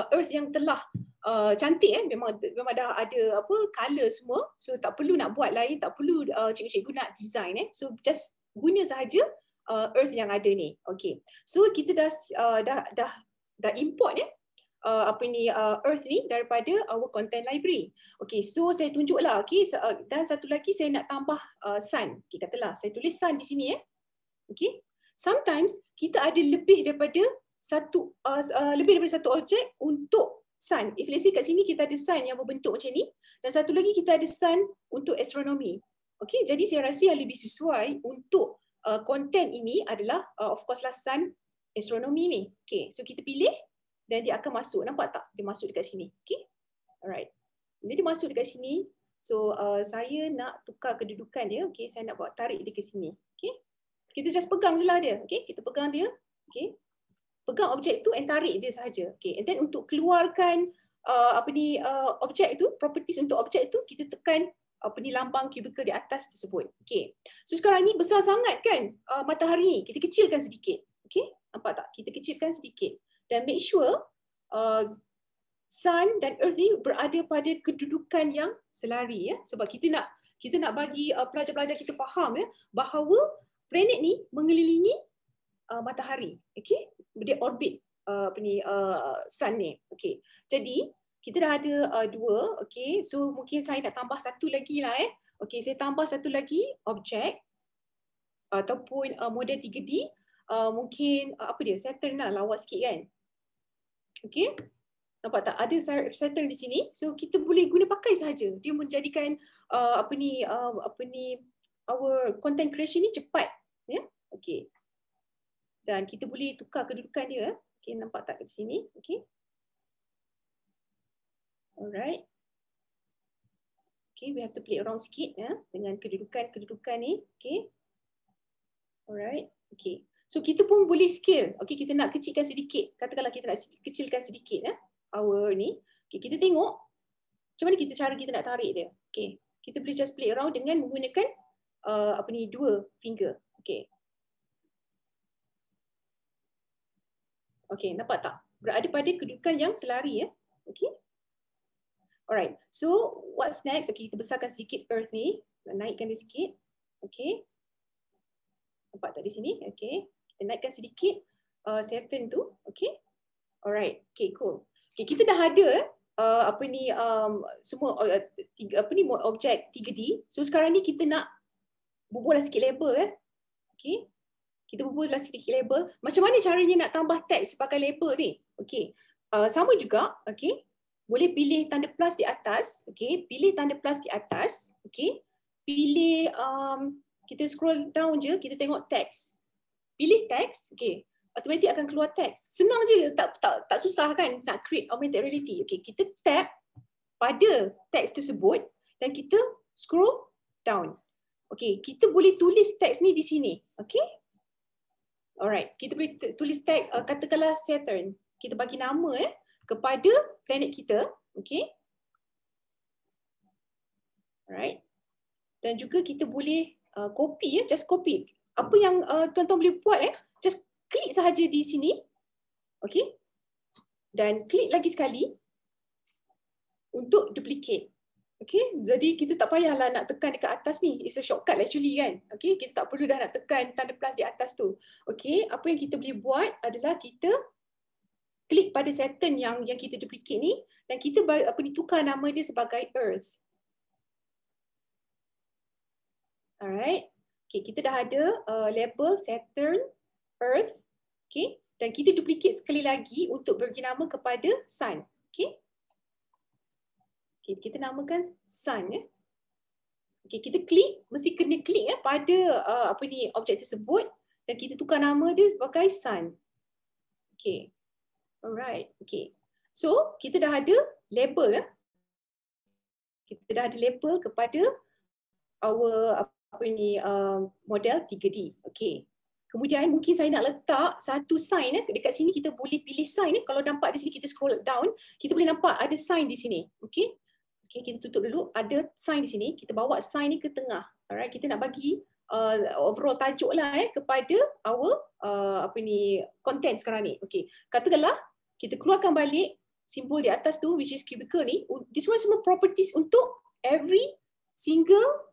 earth yang telah cantik memang dah ada color semua, so tak perlu nak buat lain, tak perlu cikgu-cikgu nak design so just guna sahaja earth yang ada ni. Okey, so kita dah import earth ni daripada our content library. Okey, so saya tunjuklah. Okey, dan satu lagi saya nak tambah sun. Okey, katalah saya tulis sun di sini Okey. Sometimes kita ada lebih daripada satu objek untuk sun. If let's say kat sini kita ada sun yang berbentuk macam ni, dan satu lagi kita ada sun untuk astronomy. Okey, jadi saya rasa yang lebih sesuai untuk content ini adalah of course lah sun astronomy ni. Okey, so kita pilih dan dia akan masuk. Nampak tak? Dia masuk dekat sini. Okey. Alright. Bila dia masuk dekat sini, so saya nak tukar kedudukan dia. Okey, saya nak tarik dia ke sini. Okey. Kita just pegang je lah dia. Okey, kita pegang dia. Okey. Pegang objek tu and tarik dia sahaja. Okey. And then untuk keluarkan objek tu, properties untuk objek tu, kita tekan lambang cubicle di atas tersebut. Okey. So sekarang ni besar sangat kan matahari ni. Kita kecilkan sedikit. Okey. Nampak tak? Kita kecilkan sedikit. Dan make sure sun dan earth ni berada pada kedudukan yang selari ya, sebab kita nak bagi pelajar-pelajar kita faham ya bahawa planet ni mengelilingi matahari. Okey, dia orbit sun ni. Okey, jadi kita dah ada dua. Okey, so mungkin saya nak tambah satu lagi lah Okey, saya tambah satu lagi objek ataupun model 3D. Mungkin apa dia? Saturn lah, lawa sikit kan. Okey. Nampak tak? Ada Saturn di sini. So kita boleh guna pakai saja. Dia menjadikan our content creation ni cepat, ya. Okey. Dan kita boleh tukar kedudukan dia. Okey, nampak tak di sini? Okey. Alright. Okay, we have to play around sikit ya dengan kedudukan ni. Okay. Alright. Okay. So kita pun boleh scale. Okay, kita nak kecilkan sedikit. Katakanlah kita nak kecilkan sedikit ya. Our ni. Okay, kita tengok macam mana cara kita nak tarik dia. Okay. Kita boleh just play around dengan menggunakan dua finger. Okay. Okay, nampak tak? Berada pada kedudukan yang selari ya. Okay. Alright, so what's next? Okay, kita besarkan sedikit Earth ni, naikkan dia sikit. Okay, nampak tak di sini? Okay, kita naikkan sedikit Saturn tu. Okay, alright, okay, cool. Okay, kita dah ada semua objek 3D. So sekarang ni kita nak bubuhlah sikit label Okay, kita bubuhlah sedikit label. Macam mana caranya nak tambah teks pakai label ni? Okay, sama juga. Okay. Boleh pilih tanda plus di atas, okay. Pilih tanda plus di atas, okay. Pilih, kita scroll down je, kita tengok teks. Pilih teks, okay. Automatik akan keluar teks. Senang je, tak susah kan nak create augmented reality. Okay, kita tap pada teks tersebut dan kita scroll down. Okay, kita boleh tulis teks ni di sini, okay. Alright, kita boleh tulis teks, katakanlah Saturn. Kita bagi nama kepada planet kita, okay. Alright. Dan juga kita boleh copy just copy. Apa yang tuan-tuan boleh buat just klik sahaja di sini. Okay. Dan klik lagi sekali untuk duplicate. Okay. Jadi kita tak payahlah nak tekan dekat atas ni. It's a shortcut actually kan. Okay. Kita tak perlu dah nak tekan tanda plus di atas tu. Okay. Apa yang kita boleh buat adalah kita klik pada Saturn yang kita duplicate ni dan kita tukar nama dia sebagai Earth. Alright. Okay, kita dah ada label Saturn, Earth. Okay. Dan kita duplicate sekali lagi untuk bagi nama kepada Sun. Okay. Okay, kita namakan Sun Okay, kita klik, mesti kena klik pada objek tersebut dan kita tukar nama dia sebagai Sun. Okay. Alright, okay. So, kita dah ada label Kita dah ada label kepada our model 3D. Okay. Kemudian mungkin saya nak letak satu sign dekat sini, kita boleh pilih sign Kalau nampak di sini kita scroll down, kita boleh nampak ada sign di sini. Okay. Okay, kita tutup dulu. Ada sign di sini. Kita bawa sign ni ke tengah. Alright, kita nak bagi overall tajuk lah kepada our content sekarang ni. Okay. Katakanlah kita keluarkan balik simbol di atas tu, which is cubicle ni. This one semua properties untuk every single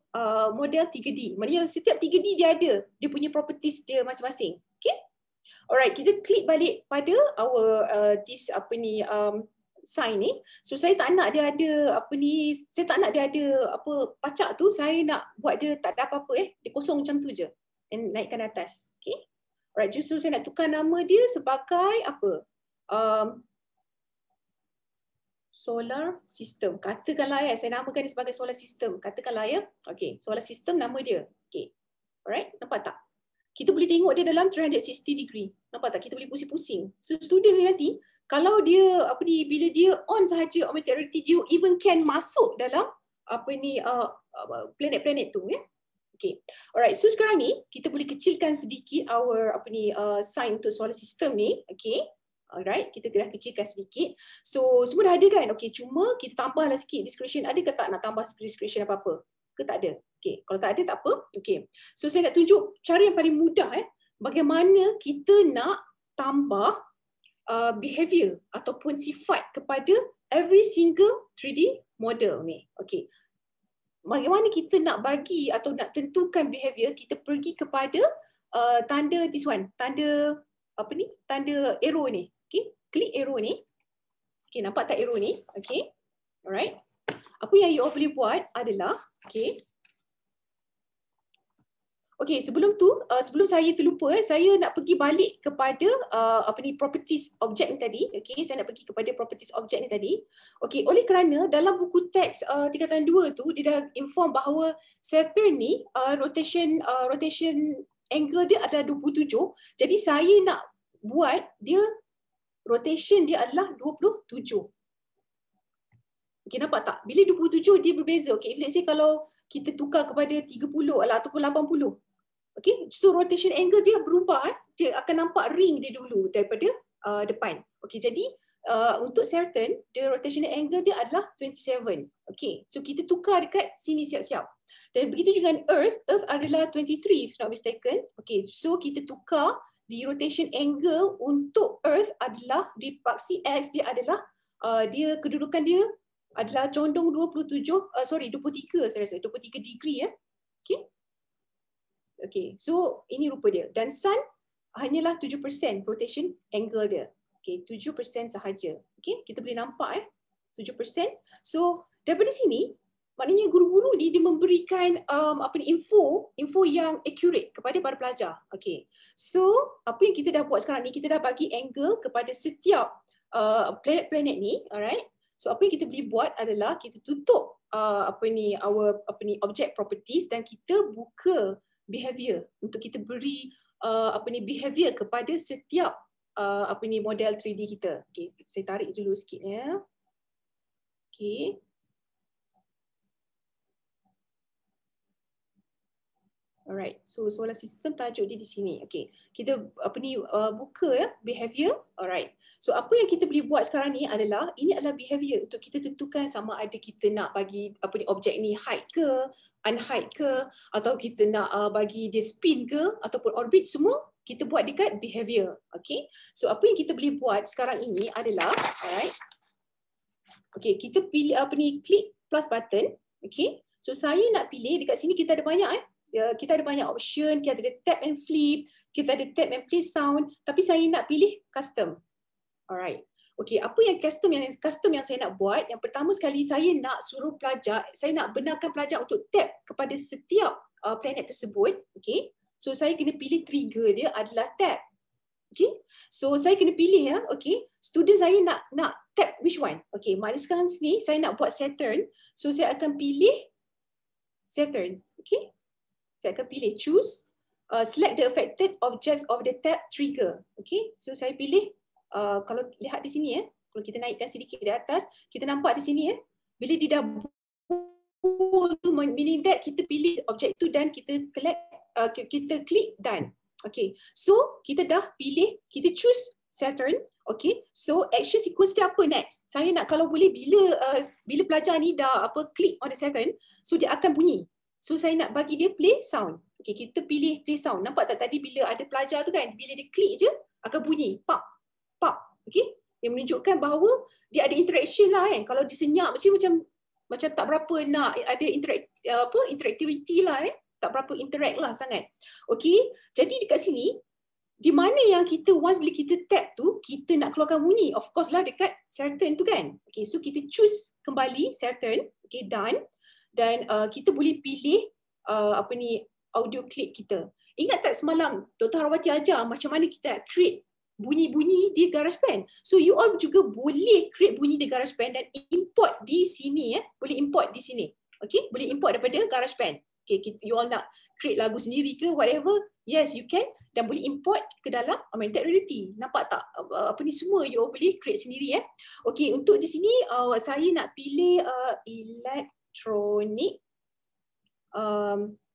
model 3D. Maksudnya setiap 3D dia ada dia punya properties dia masing-masing. Okay. Alright, kita klik balik pada our sign ni. So saya tak nak dia ada saya tak nak dia ada pacak tu. Saya nak buat dia tak ada apa-apa dia kosong macam tu je. Dan naikkan atas. Okay. Alright, justru saya nak tukar nama dia sebagai apa? Solar system. Katakanlah saya namakan dia sebagai solar system. Katakanlah okay, solar system nama dia. Okay. Alright, nampak tak? Kita boleh tengok dia dalam 360 degree. Nampak tak? Kita boleh pusing-pusing. So student ni nanti kalau dia bila dia on sahaja augmented reality, dia even can masuk dalam planet-planet tu Okay. Alright, so sekarang ni kita boleh kecilkan sedikit our sign untuk solar system ni. Okay. Alright, kita dah kecilkan sedikit. So semua dah ada kan? Okay, cuma kita tambahlah sikit description. Ada ke tak nak tambah description apa-apa? Ke tak ada? Okay, kalau tak ada tak apa. Okay. So saya nak tunjuk cara yang paling mudah bagaimana kita nak tambah behavior ataupun sifat kepada every single 3D model ni. Okay. Bagaimana kita nak bagi atau nak tentukan behavior, kita pergi kepada tanda this one, tanda tanda arrow ni. Okay, klik arrow ni. Okay, nampak tak arrow ni? Okay, alright. Apa yang you all boleh buat adalah, okay, Okey, sebelum tu, sebelum saya terlupa, saya nak pergi balik kepada properties objek ni tadi. Okey, saya nak pergi kepada properties objek ni tadi. Okey, oleh kerana dalam buku teks tingkatan 2 tu dia dah inform bahawa Saturn ni rotation angle dia adalah 27. Jadi saya nak buat dia rotation dia adalah 27. Okey, nampak tak? Bila 27 dia berbeza. Okey, let's say kalau kita tukar kepada 30 ataupun 80. Okay, so rotation angle dia berubah, dia akan nampak ring dia dulu daripada depan. Okay, jadi untuk Saturn, the rotational angle dia adalah 27. Okay, so kita tukar dekat sini siap-siap. Dan begitu juga dengan Earth adalah 23 if not mistaken. Okay, so kita tukar di rotation angle untuk Earth adalah di paksi X dia adalah dia kedudukan dia adalah condong 23 saya rasa 23 degree ya. Okay. Okay, so ini rupa dia. Dan Sun hanyalah 7% rotation angle dia. Okay, 7% sahaja. Okay, kita boleh nampak 7%. So daripada sini, maknanya guru-guru ni dia memberikan info yang accurate kepada para pelajar. Okay, so apa yang kita dah buat sekarang ni, kita dah bagi angle kepada setiap planet-planet ni, alright. So apa yang kita boleh buat adalah kita tutup object properties dan kita buka behavior untuk kita beri behavior kepada setiap model 3D kita. Okey, saya tarik dulu sikit ya. Okey. Alright, so soalan sistem tajuk dia di sini. Okey, kita buka ya behavior. Alright. So apa yang kita boleh buat sekarang ni adalah ini adalah behavior untuk kita tentukan sama ada kita nak bagi objek ni height ke, unheight ke, atau kita nak bagi dia spin ke ataupun orbit, semua kita buat dekat behavior. Okey. So apa yang kita boleh buat sekarang ini adalah alright. Okey, kita pilih klik plus button. Okey. So saya nak pilih dekat sini kita ada banyak kita ada banyak option, kita ada tap and flip, kita ada tap and play sound, tapi saya nak pilih custom. Alright. Okey, apa yang custom yang saya nak buat? Yang pertama sekali saya nak suruh pelajar, saya nak benarkan pelajar untuk tap kepada setiap planet tersebut. Okey. So saya kena pilih trigger dia adalah tap. Okey. So saya kena pilih ya. Okey. Student saya nak tap which one? Okey, maknanya sekarang sini saya nak buat Saturn. So saya akan pilih Saturn. Okey. Saya akan pilih choose, select the affected objects of the tab trigger. Okay, so saya pilih, kalau lihat di sini kalau kita naikkan sedikit di atas, kita nampak di sini bila dia dah meaning that kita pilih objek itu dan kita klik done. Okay, so kita dah pilih, kita choose Saturn. Okay, so action sequence dia apa next? Saya nak kalau boleh bila pelajar ni dah klik on the Saturn, so dia akan bunyi. So saya nak bagi dia play sound. Okay, kita pilih play sound. Nampak tak tadi bila ada pelajar tu kan, bila dia klik je akan bunyi pop pop. Okay, yang menunjukkan bahawa dia ada interaction lah kan. Kalau dia senyap macam tak berapa nak ada interactivity lah tak berapa interact lah sangat. Okay, jadi dekat sini di mana yang kita once bila kita tap tu kita nak keluarkan bunyi, of course lah dekat Saturn tu kan. Okay, so kita choose kembali Saturn. Okay, done. Dan kita boleh pilih audio clip kita. Ingat tak semalam Dr. Harawati ajar macam mana kita nak create bunyi-bunyi di GarageBand. So you all juga boleh create bunyi di GarageBand dan import di sini boleh import di sini. Okay, boleh import daripada GarageBand. Okay, you all nak create lagu sendiri ke whatever, yes you can, dan boleh import ke dalam augmented reality. Nampak tak? Semua you all boleh create sendiri Okay, untuk di sini saya nak pilih electronic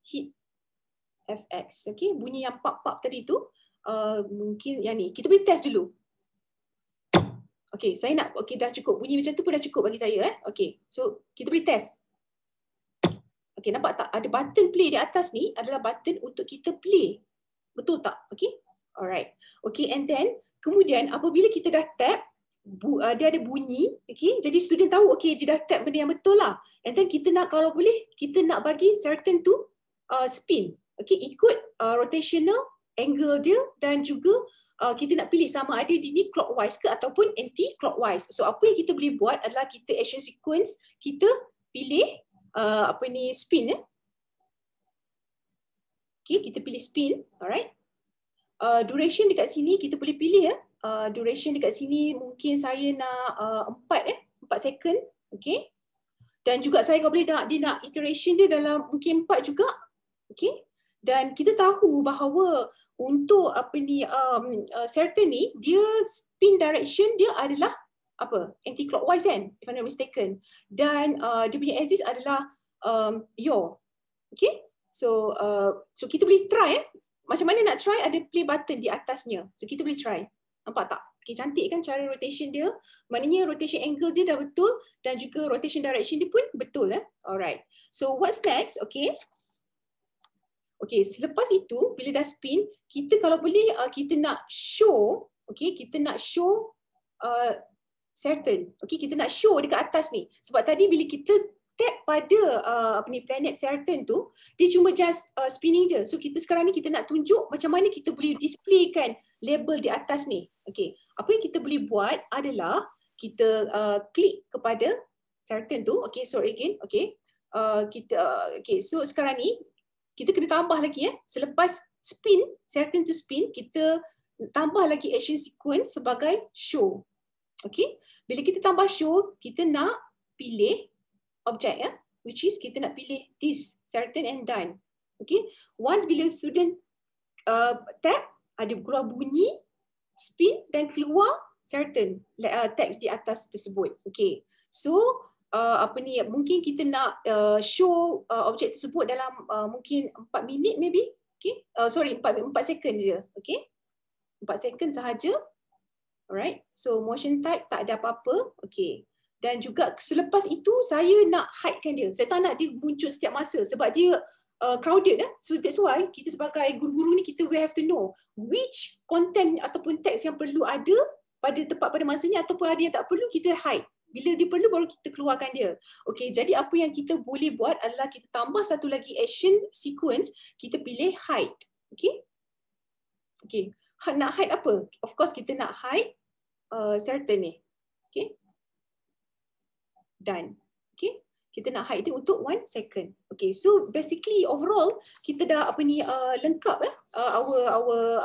hit FX. Okay, bunyi yang pop-pop tadi tu mungkin yang ni. Kita boleh test dulu. Okay, saya nak, dah cukup. Bunyi macam tu pun dah cukup bagi saya. Okay, so kita boleh test. Okay, nampak tak? Ada button play di atas ni adalah button untuk kita play. Betul tak? Okay, alright. Okay, and then kemudian apabila kita dah tap, dia ada bunyi, okay, jadi student tahu, okay, dia dah tap benda yang betul lah. And then kita nak, kalau boleh, kita nak bagi certain tu spin, okay, ikut rotational angle dia dan juga kita nak pilih sama ada di ni clockwise ke ataupun anti-clockwise. So apa yang kita boleh buat adalah kita action sequence, kita pilih spin Okay, kita pilih spin. Alright. Duration dekat sini kita boleh pilih ya. Duration dekat sini mungkin saya nak 4 second. Okay. Dan juga saya kalau boleh dia nak iteration dia dalam mungkin 4 juga. Okay. Dan kita tahu bahawa untuk certain ni dia spin direction dia adalah anti-clockwise kan, if I'm not mistaken. Dan dia punya axis adalah yaw. Okay. So kita boleh try macam mana nak try, ada play button di atasnya. So kita boleh try. Nampak tak? Okay, cantik kan cara rotation dia? Maknanya rotation angle dia dah betul dan juga rotation direction dia pun betul. Alright. So what's next? Okay. Okay, selepas itu bila dah spin, kita kalau boleh kita nak show, okay, kita nak show certain. Okay, kita nak show dekat atas ni. Sebab tadi bila kita tap pada planet certain tu, dia cuma just spinning je. So kita sekarang ni kita nak tunjuk macam mana kita boleh displaykan label di atas ni. Okay, apa yang kita boleh buat adalah kita klik kepada certain tu. Okay, sorry again. Okay, okay. So sekarang ni kita kena tambah lagi selepas spin, certain to spin, kita tambah lagi action sequence sebagai show. Okay, bila kita tambah show, kita nak pilih objek which is kita nak pilih this, certain and done. Okay, once bila student tap, ada keluar bunyi, spin dan keluar certain text di atas tersebut. Okay, so mungkin kita nak show objek tersebut dalam mungkin 4 minit maybe. Okay, sorry 4 second je. Okay, 4 second sahaja. Alright, so motion type tak ada apa-apa. Okay. Dan juga selepas itu saya nak hidekan dia. Saya tak nak dia muncul setiap masa sebab dia crowded. So that's why kita sebagai guru-guru ni we have to know which content ataupun teks yang perlu ada pada masanya ataupun ada yang tak perlu kita hide. Bila dia perlu baru kita keluarkan dia. Okay, jadi apa yang kita boleh buat adalah kita tambah satu lagi action sequence, kita pilih hide. Okay. Okay. Nak hide apa? Of course kita nak hide certain ni. Okay. Done. Okay. Kita nak hide dia untuk 1 second. Okay. So basically overall kita dah lengkap our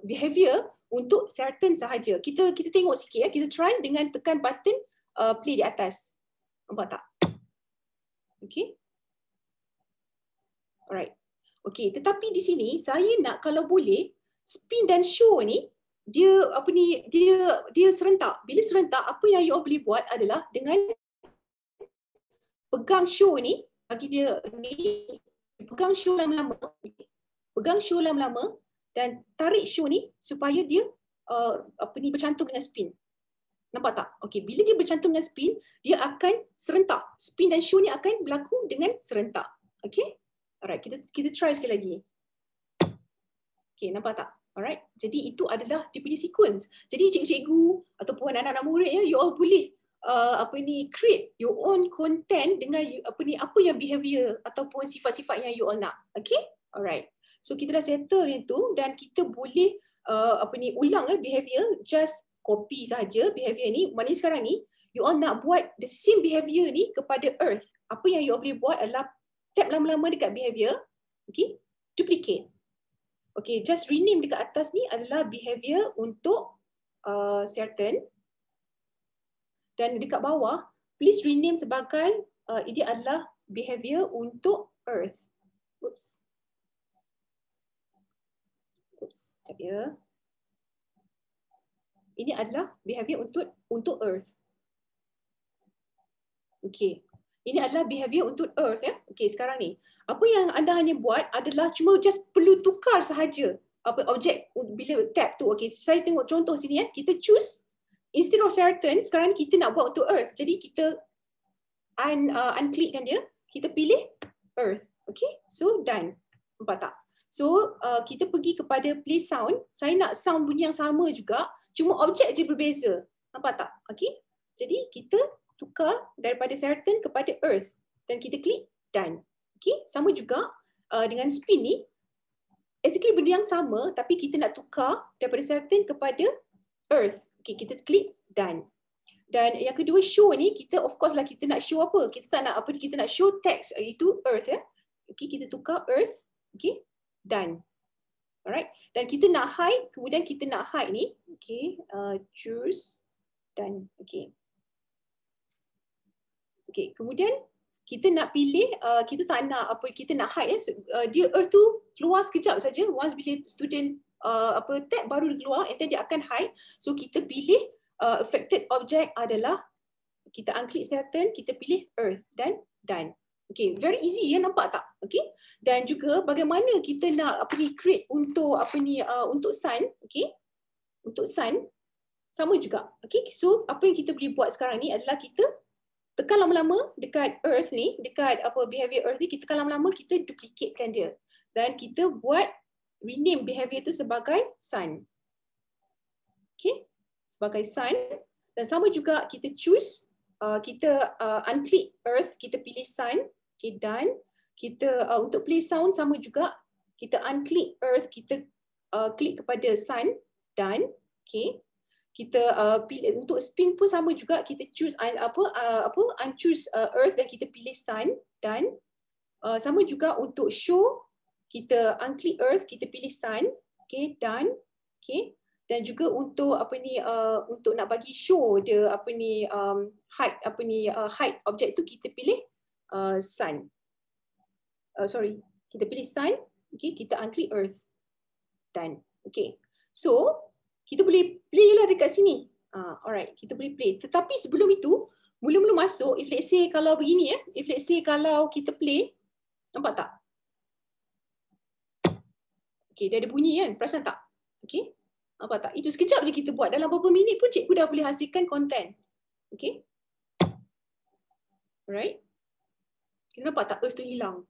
behavior untuk certain sahaja. Kita tengok sikit kita try dengan tekan button play di atas. Nampak tak? Okay. Alright. Okay, tetapi di sini saya nak kalau boleh spin dan show ni dia dia serentak. Bila serentak, apa yang you all boleh buat adalah dengan pegang show ni, bagi dia ni, pegang show lama-lama, dan tarik show ni supaya dia bercantum dengan spin. Nampak tak? Okey, bila dia bercantum dengan spin, dia akan serentak. Spin dan show ni akan berlaku dengan serentak. Okey? Alright, kita try sekali lagi. Okey, nampak tak? Alright. Jadi itu adalah dia punya sequence. Jadi cikgu-cikgu ataupun anak-anak murid you all boleh create your own content dengan apa yang behavior ataupun sifat-sifat yang you all nak. Okay? Alright. So kita dah settle itu dan kita boleh ulang behavior, just copy saja behavior ni. Maknanya sekarang ni you all nak buat the same behavior ni kepada earth. Apa yang you all boleh buat adalah tap lama-lama dekat behavior. Okay? Duplicate. Okay, just rename dekat atas ni adalah behavior untuk certain. Dan dekat bawah, please rename sebagai ini adalah behavior untuk earth. Oops. Sekejap ya. Ini adalah behavior untuk earth. Okay. Ini adalah behavior untuk earth ya. Okay, sekarang ni. Apa yang anda hanya buat adalah cuma just perlu tukar sahaja objek bila tap tu. Okay, saya tengok contoh sini ya. Kita choose instead of certain, sekarang kita nak buat untuk earth. Jadi kita unclickkan dia, kita pilih earth. Okay, so done. Nampak tak? So kita pergi kepada play sound. Saya nak sound bunyi yang sama juga, cuma objek je berbeza. Nampak tak? Okay, jadi kita tukar daripada certain kepada earth dan kita klik done. Okay, sama juga dengan spin ni, exactly benda yang sama tapi kita nak tukar daripada certain kepada earth. Okay, kita klik done. Dan yang kedua show ni, kita of course lah kita nak show apa? Kita tak nak kita nak show text itu earth ya. Okay, kita tukar earth. Okay, done. Alright, dan kita nak hide, kemudian kita nak hide ni. Okay, choose, done. Okay. Okay, kemudian kita nak pilih, kita tak nak apa, kita nak hide dia earth tu keluar sekejap saja. Once bila student tag baru dia keluar, and then dia akan hide. So kita pilih affected object adalah, kita unclick certain, kita pilih earth dan done. Okay, very easy ya, nampak tak? Okay, dan juga bagaimana kita nak create untuk untuk sun. Okay, untuk sun sama juga. Okay, so apa yang kita boleh buat sekarang ni adalah kita tekan lama-lama dekat earth ni, dekat behavior earth ni, kita tekan lama-lama, kita duplicatekan dia dan kita buat rename behavior tu sebagai sun. Okay, sebagai sun. Dan sama juga kita choose, kita unclick earth, kita pilih sun. Okay, done. Kita untuk play sound sama juga, kita unclick earth, kita klik kepada sun, done. Okay, kita pilih untuk spin pun sama juga, kita choose unchoose earth dan kita pilih sun, done. Sama juga untuk show, kita unclick earth, kita pilih sun. Okay, done. Okay, dan juga untuk untuk nak bagi show dia height height objek tu, kita pilih sun. Sorry, kita pilih sun. Okay, kita unclick earth, done. Okay, so kita boleh play lah dekat sini. Alright, kita boleh play. Tetapi sebelum itu, mula-mula masuk, if let's say kalau begini if let's say kalau kita play, nampak tak? Okay, dia ada bunyi kan, perasan tak? Okay, nampak tak? Itu sekejap je kita buat, dalam beberapa minit pun cikgu dah boleh hasilkan content. Okay, alright. Kita nampak tak earth tu hilang?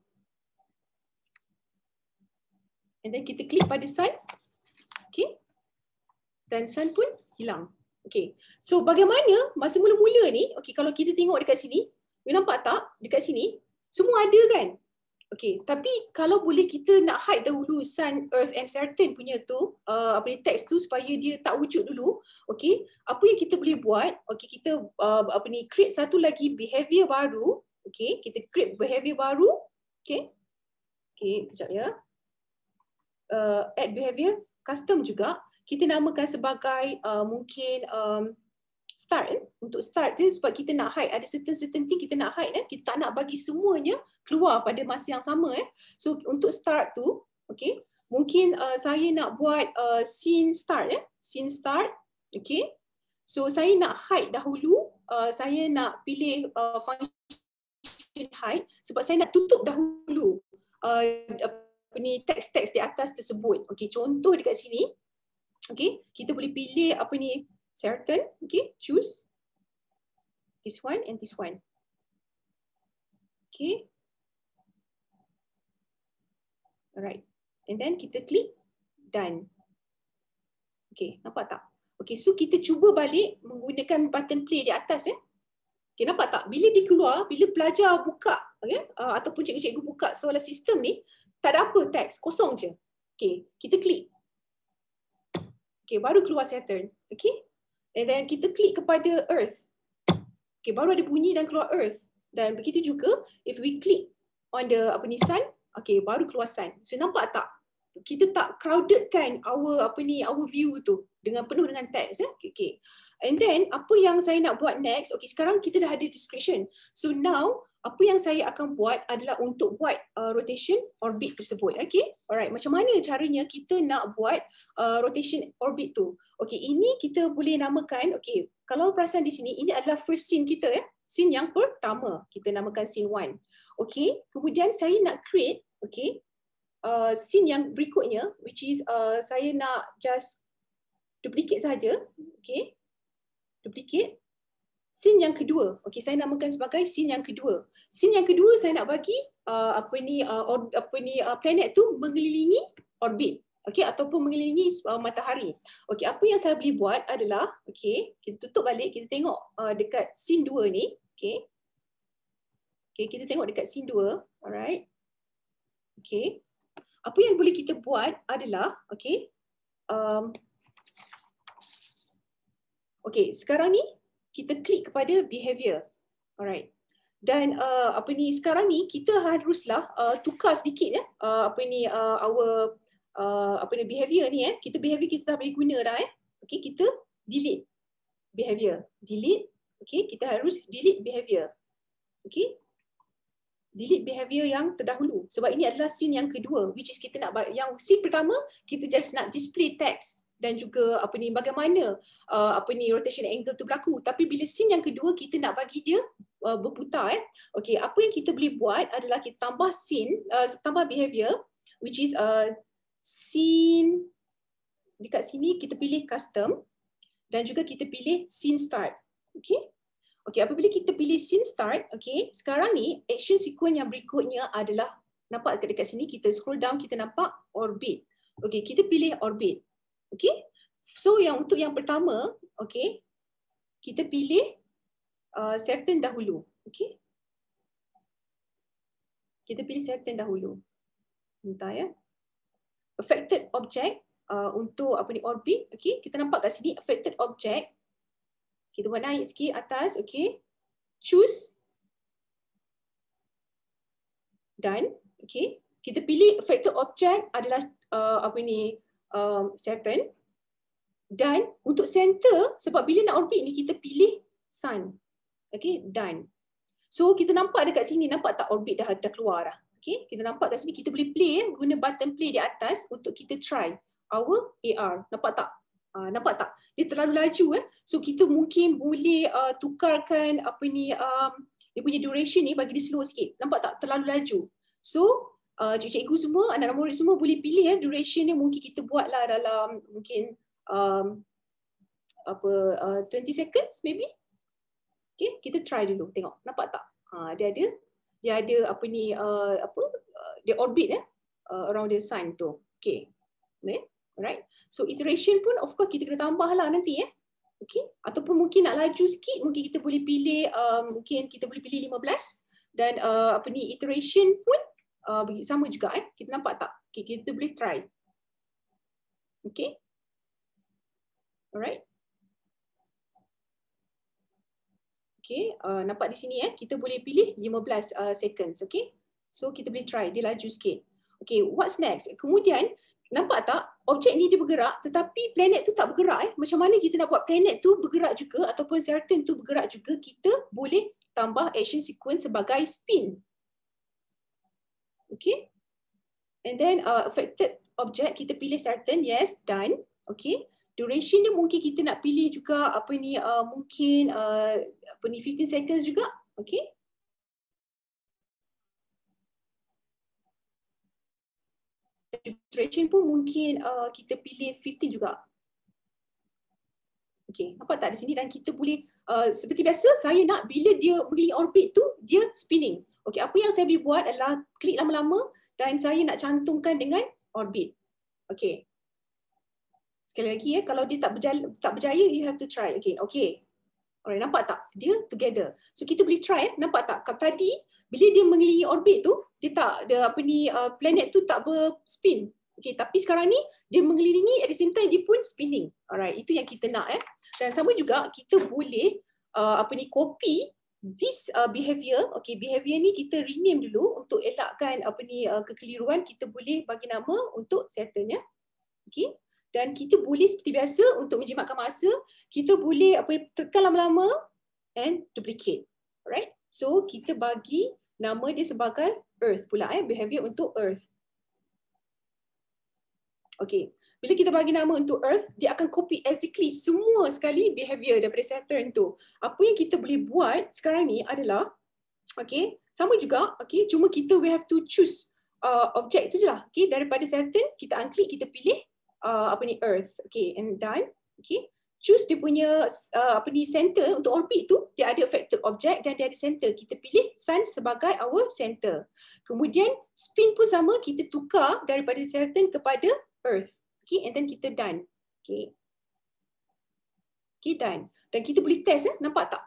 And then kita klik pada sun. Okay, dan sun pun hilang. Okay, so bagaimana masa mula-mula ni, okay, kalau kita tengok dekat sini, you nampak tak dekat sini semua ada kan? Okay, tapi kalau boleh kita nak hide dahulu sun, earth and certain punya tu, teks tu supaya dia tak wujud dulu. Okay, apa yang kita boleh buat? Okay, kita create satu lagi behavior baru. Okay, kita create behavior baru. Okay, sekejap ya. Add behavior custom juga. Kita namakan sebagai mungkin start. Untuk start dia sebab kita nak hide, ada certain thing kita nak hide, kita tak nak bagi semuanya keluar pada masa yang sama. So untuk start tu, okay, mungkin saya nak buat scene start. Scene start. Okay, so saya nak hide dahulu, saya nak pilih function hide sebab saya nak tutup dahulu teks-teks di atas tersebut. Okay, contoh dekat sini. Okay, kita boleh pilih certain. Okay, choose this one and this one. Okay, alright, and then kita klik done. Okay, nampak tak? Okay, so kita cuba balik menggunakan button play di atas. Okay, nampak tak? Bila dia keluar, bila pelajar buka ataupun cikgu-cikgu buka soalan sistem ni, tak ada apa teks, kosong je. Okay, kita klik. Okay, baru keluar Saturn. Okay, and then kita klik kepada Earth. Okay, baru ada bunyi dan keluar Earth. Dan begitu juga, if we click on the Sun, okay, baru keluar Sun. So nampak tak? Kita tak crowded kan our view tu dengan penuh dengan teks. Okay. And then apa yang saya nak buat next? Okay, sekarang kita dah ada description. So now apa yang saya akan buat adalah untuk buat rotation orbit tersebut. Okay, alright. Macam mana caranya kita nak buat rotation orbit tu? Okay, ini kita boleh namakan. Okay, kalau perasan di sini, ini adalah first scene kita. Scene yang pertama kita namakan scene 1. Okay, kemudian saya nak create. Okay, scene yang berikutnya, which is saya nak just duplicate saja. Okay, duplicate. Scene yang kedua, okay, saya namakan sebagai scene yang kedua. Scene yang kedua saya nak bagi planet tu mengelilingi orbit, okay, ataupun mengelilingi matahari. Okay, apa yang saya boleh buat adalah, okay, kita tutup balik, kita tengok dekat scene 2 ni, okay. Okay, kita tengok dekat scene 2, alright. Okay, apa yang boleh kita buat adalah, okay, okay, sekarang ni kita klik kepada behavior. Alright. Dan sekarang ni kita haruslah tukar sedikit ya our behavior ni kita dah boleh guna dah okey, kita delete behavior, okey, kita harus delete behavior. Okey, delete behavior yang terdahulu sebab ini adalah scene yang kedua, which is kita nak, yang scene pertama kita just nak display text dan juga bagaimana rotation angle tu berlaku, tapi bila scene yang kedua kita nak bagi dia berputar okey, apa yang kita boleh buat adalah kita tambah scene, tambah behavior, which is scene, dekat sini kita pilih custom dan juga kita pilih scene start. Okey, apabila kita pilih scene start, okey, sekarang ni action sequence yang berikutnya adalah, nampak dekat sini kita scroll down, kita nampak orbit. Okey, kita pilih orbit. Okey, so untuk yang pertama, okey, kita pilih certain dahulu. Okey, kita pilih certain dahulu. Bentar ya. Affected object untuk orbit. Okey, kita nampak kat sini affected object. Kita buat naik sikit atas. Okey, choose done. Okey, kita pilih affected object adalah certain. Dan untuk center, sebab bila nak orbit ni kita pilih sun. Okey, done. So kita nampak dekat sini, nampak tak orbit dah keluar dah. Okey, kita nampak kat sini kita boleh play guna button play di atas untuk kita try our AR. Nampak tak? Nampak tak? Dia terlalu laju So kita mungkin boleh tukarkan dia punya duration ni, bagi dia slow sikit. Nampak tak? Terlalu laju. So cikgu semua, anak-anak murid semua boleh pilih duration ni, mungkin kita buatlah dalam mungkin 20 seconds maybe. Okay, kita try dulu tengok. Nampak tak? Dia ada dia orbit around the sun tu. Okay. Alright. So iteration pun of course kita kena tambah lah nanti Okay. Ataupun mungkin nak laju sikit, mungkin kita boleh pilih 15 dan iteration pun sama juga Kita nampak tak? Okay, kita boleh try. Okay. Alright. Okay, nampak di sini kita boleh pilih 15 seconds. Okay. So kita boleh try, dia laju sikit. Okay, what's next? Kemudian nampak tak objek ni dia bergerak tetapi planet tu tak bergerak Macam mana kita nak buat planet tu bergerak juga ataupun certain tu bergerak juga? Kita boleh tambah action sequence sebagai spin. Okay. And then affected object kita pilih certain, yes, done. Okay. Duration dia mungkin kita nak pilih juga mungkin 15 seconds juga. Okay. Duration pun mungkin kita pilih 15 juga. Okay, nampak tak di sini? Dan kita boleh seperti biasa saya nak bila dia mengelilingi orbit tu dia spinning. Okay, apa yang saya boleh buat adalah klik lama-lama dan saya nak cantumkan dengan orbit. Okay. Sekali lagi kalau dia tak berjaya, you have to try again. Okay. Alright, nampak tak? Dia together. So kita boleh try nampak tak? Tadi bila dia mengelilingi orbit tu, dia tak planet tu tak berspin. Okay, tapi sekarang ni dia mengelilingi at the same time dia pun spinning. Alright, itu yang kita nak Dan sama juga kita boleh copy this behavior. Okay, behavior ni kita rename dulu untuk elakkan kekeliruan. Kita boleh bagi nama untuk certain Okay. Dan kita boleh seperti biasa untuk menjimatkan masa, kita boleh tekan lama-lama and duplicate. Alright. So kita bagi nama dia sebagai Earth pula behavior untuk Earth. Okay. Bila kita bagi nama untuk Earth, dia akan copy exactly semua sekali behavior daripada Saturn tu. Apa yang kita boleh buat sekarang ni adalah okay, sama juga, okay, cuma kita we have to choose objek tu je lah. Okay, daripada Saturn kita unclick, kita pilih Earth. Okay, and done. Okay, choose dia punya center untuk orbit tu, dia ada affected object dan dia ada center. Kita pilih Sun sebagai our center. Kemudian spin pun sama, kita tukar daripada Saturn kepada Earth. Okay, and then kita done. Okay. Okay, done. Dan kita boleh test nampak tak?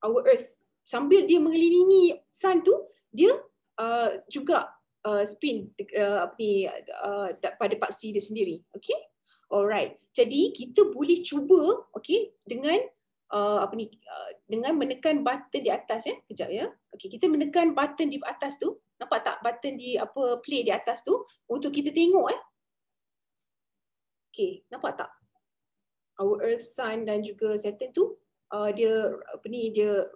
Our Earth sambil dia mengelilingi Sun tu, dia juga spin pada paksi dia sendiri. Okay. Alright. Jadi kita boleh cuba okay dengan dengan menekan button di atas Kejap ya. Okey, kita menekan button di atas tu. Nampak tak button di play di atas tu untuk kita tengok Okey, nampak tak? Our Earth, Sun dan juga Saturn tu dia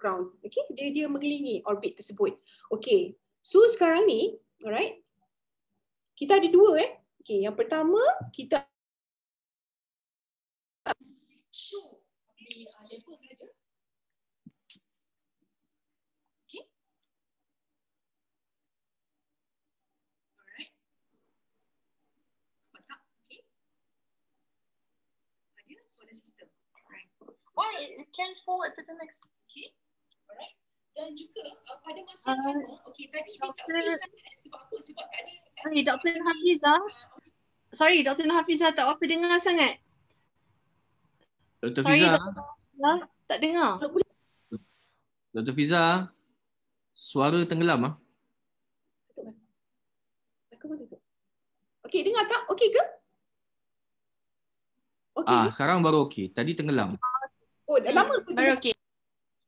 round. Okey, dia mengelilingi orbit tersebut. Okey. So sekarang ni, alright. Kita ada dua Okey, yang pertama kita show di level saja. Okey. Alright. Nampak tak? Okey. Ada solar system. Alright. Why it carries forward to the next? Okay, alright. Dan juga pada masa yang sama, okay, tadi dia tak boleh sangat sebab apa? Sebab tak ada. Sorry, Dr. Hafizah. Sorry, Dr. Hafizah tak apa dengar sangat. Dr. Sorry, Fiza. Dr. Hafizah tak dengar. Dr. Fiza, suara tenggelam Okey, dengar tak? Okey ke? Okey. Sekarang baru okey. Tadi tenggelam. Oh, dah lama ke? Baru okey.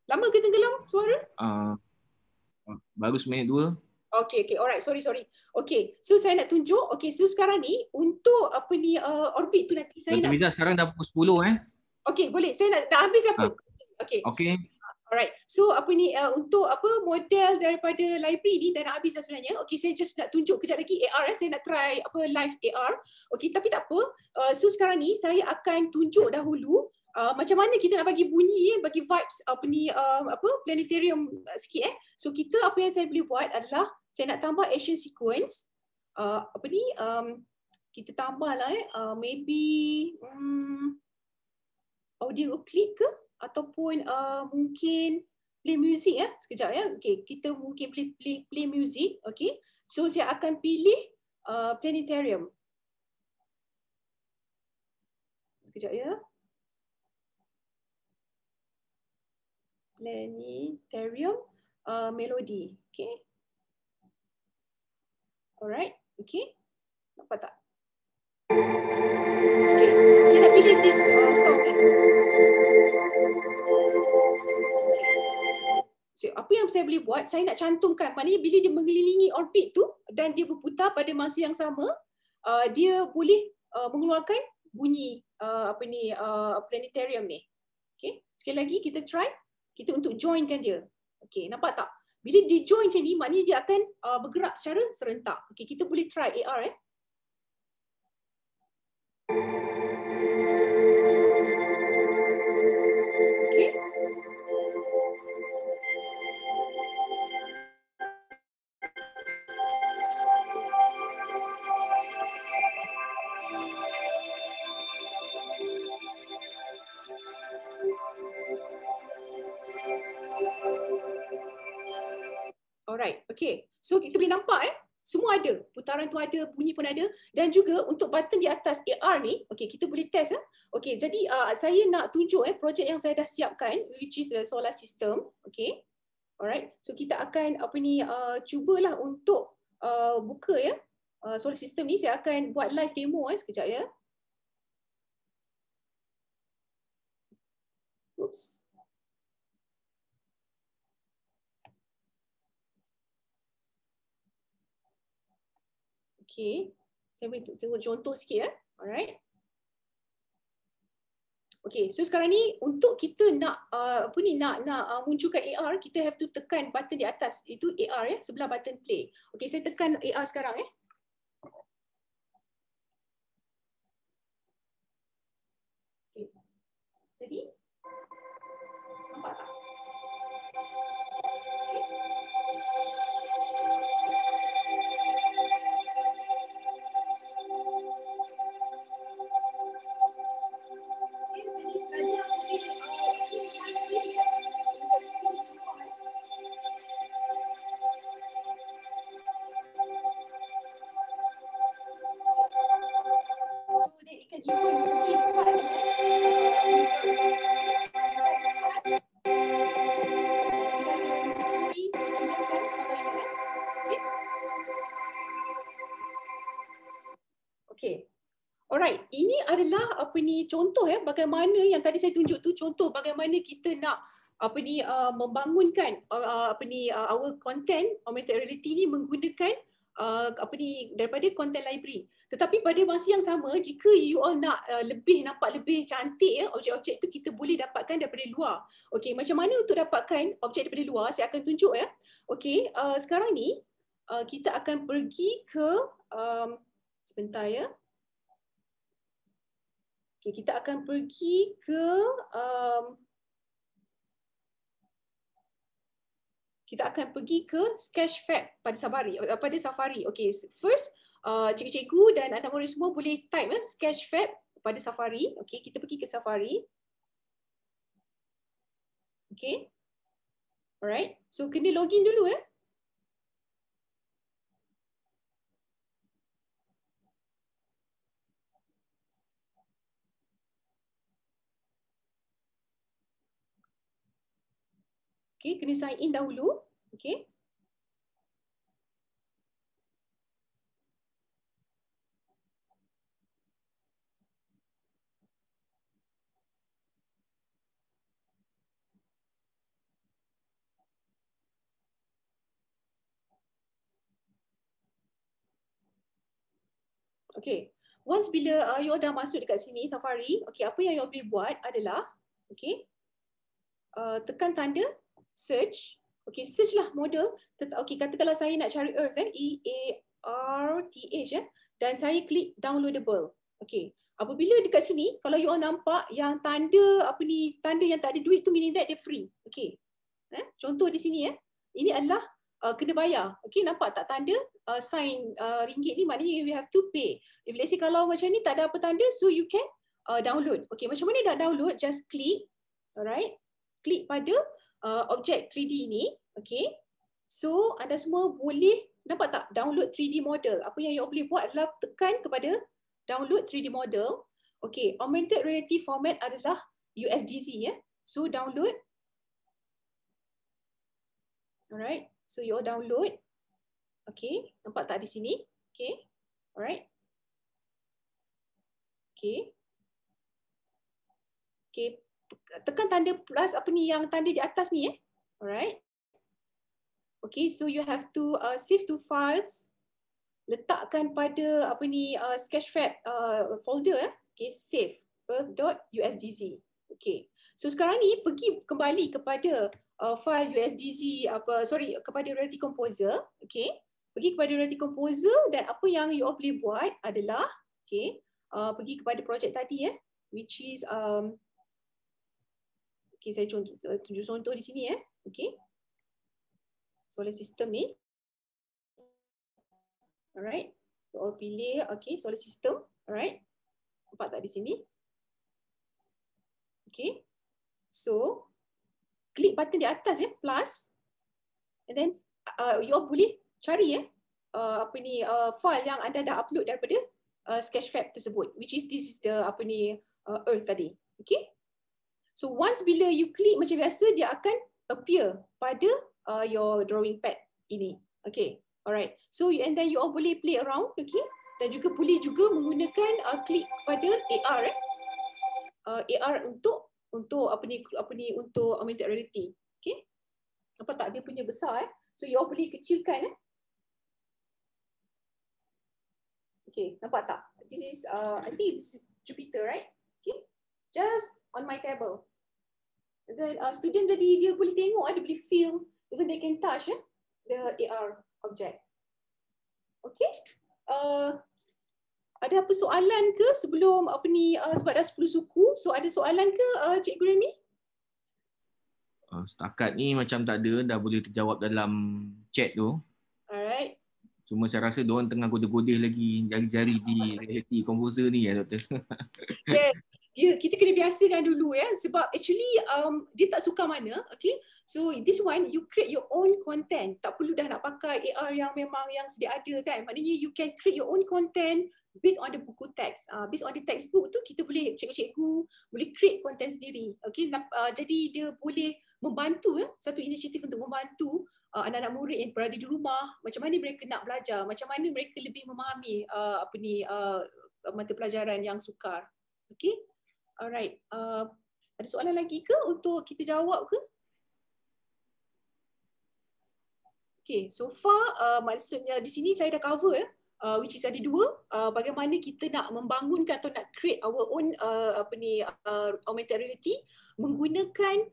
Lama ke tenggelam suara? Baru seminit 2. Okey, alright. Sorry. Okey, so saya nak tunjuk. Okey, so sekarang ni untuk orbit tu nanti saya Dr. Fiza, sekarang dah pukul 10 Okey, boleh. Saya nak habis apa? Okey. Okey. Alright. So untuk model daripada library ni dah nak habis dah sebenarnya. Okey, saya just nak tunjuk kejap lagi AR saya nak try live AR. Okey, tapi tak apa. So sekarang ni saya akan tunjuk dahulu macam mana kita nak bagi bunyi bagi vibes planetarium sikit So kita apa yang saya boleh buat adalah saya nak tambah action sequence. Kita tambahlah maybe audio clip ke ataupun mungkin play music sekejap Okey, kita mungkin play music. Okey. So saya akan pilih planetarium. Sekejap Planetarium melody. Okay. Alright. Okay. Nampak tak? Okay. Saya nak pilih this song So, apa yang saya boleh buat, saya nak cantumkan. Maknanya bila dia mengelilingi orbit tu dan dia berputar pada masa yang sama, dia boleh mengeluarkan bunyi planetarium ni. Okay. Sekali lagi kita try. Kita untuk joinkan dia. Okey, nampak tak? Bila di join macam ni, maknanya dia akan bergerak secara serentak. Okey, kita boleh try AR Okey. Alright, okay. So kita boleh nampak semua ada. Putaran tu ada, bunyi pun ada. Dan juga untuk button di atas AR ni, okay, kita boleh test. Okay, jadi saya nak tunjuk projek yang saya dah siapkan, which is the solar system. Okay. Alright, so kita akan cubalah untuk buka solar system ni. Saya akan buat live demo sekejap Oops. Okay, saya boleh tengok contoh sikit Alright. Okay, so sekarang ni untuk kita nak munculkan AR, kita have to tekan button di atas itu AR sebelah button play. Okay, saya tekan AR sekarang Okay. Jadi nampak tak? Okay. Alright, ini adalah contoh bagaimana yang tadi saya tunjuk tu, contoh bagaimana kita nak membangunkan our content augmented reality ni menggunakan daripada content library. Tetapi pada masa yang sama, jika you all nak nampak lebih cantik objek-objek tu kita boleh dapatkan daripada luar. Okey, macam mana untuk dapatkan objek daripada luar? Saya akan tunjuk ya. Okey, sekarang ni kita akan pergi ke sebentar ya. Okey, kita akan pergi ke Sketchfab pada Safari. Okey, first cikgu-cikgu dan anak murid semua boleh type Sketchfab pada Safari. Okey, kita pergi ke Safari. Okey. Alright. So kena login dulu ya. Okay, kena sign in dahulu. Okay. Okay. Once bila you dah masuk dekat sini Safari, okay, apa yang you boleh buat adalah, okay, tekan tanda search. Okay, search lah model. Okay, katakanlah saya nak cari Earth, EARTH, dan saya klik downloadable. Okay, apabila dekat sini, kalau you all nampak yang tanda tanda yang tak ada duit tu, meaning that dia free. Okay, contoh di sini ini adalah kena bayar. Okay, nampak tak tanda sign ringgit ni, maknanya you have to pay. If let's say kalau macam ni tak ada apa tanda, so you can download. Okay, macam mana nak download? Just klik, alright, klik pada objek 3D ni. Okay, so anda semua boleh nampak tak download 3D model. Apa yang you boleh buat adalah tekan kepada download 3D model. Okay, augmented reality format adalah USDZ So download. Alright, so you download. Okay, nampak tak di sini? Okay, alright. Okay. Okay, tekan tanda plus yang tanda di atas ni Alright. Okay, so you have to save to files. Letakkan pada Sketchfab folder Okay, save earth.usdz. Okay. So sekarang ni pergi kembali kepada file USDZ kepada Reality Composer. Okay. Pergi kepada Reality Composer dan apa yang you all boleh buat adalah okay, pergi kepada projek tadi which is okay, saya tunjuk contoh di sini okay. Solar system ni. Alright. You all pilih okay, solar system. Alright. Nampak tak di sini? Okay. So klik button di atas plus, and then you all boleh cari file yang anda dah upload daripada Sketchfab tersebut, which is this is the Earth tadi. Okay. So once bila you klik macam biasa, dia akan appear pada your drawing pad ini. Okay. Alright. So and then you all boleh play around, okay, dan juga boleh juga menggunakan klik pada AR AR untuk untuk augmented reality. Okay. Nampak tak dia punya besar So you all boleh kecilkan Okay, nampak tak? This is I think it's Jupiter, right? Okay. Just on my table. And then student jadi dia boleh tengok, dia boleh feel, even they can touch the AR object. Okay. Ada apa soalan ke sebelum sebab dah 10 suku? So ada soalan ke Cikgu Remy? Setakat ni macam tak ada, dah boleh terjawab dalam chat tu. Alright. Cuma saya rasa diorang tengah godeh-godeh lagi jari-jari di Reality Composer ni Doktor. Yeah. Kita kena biasakan dulu sebab actually dia tak suka mana, okay. So this one you create your own content. Tak perlu dah nak pakai AR yang memang yang sedia ada kan. Maknanya you can create your own content based on the buku teks. Based on the textbook tu kita boleh cikgu-cikgu boleh create content sendiri. Okay, jadi dia boleh membantu satu inisiatif untuk membantu anak-anak murid yang berada di rumah, macam mana mereka nak belajar, macam mana mereka lebih memahami mata pelajaran yang sukar. Okay. Alright. Ada soalan lagi ke untuk kita jawab ke? Okay, so far maksudnya di sini saya dah cover which is ada dua, bagaimana kita nak membangunkan atau nak create our own augmented reality menggunakan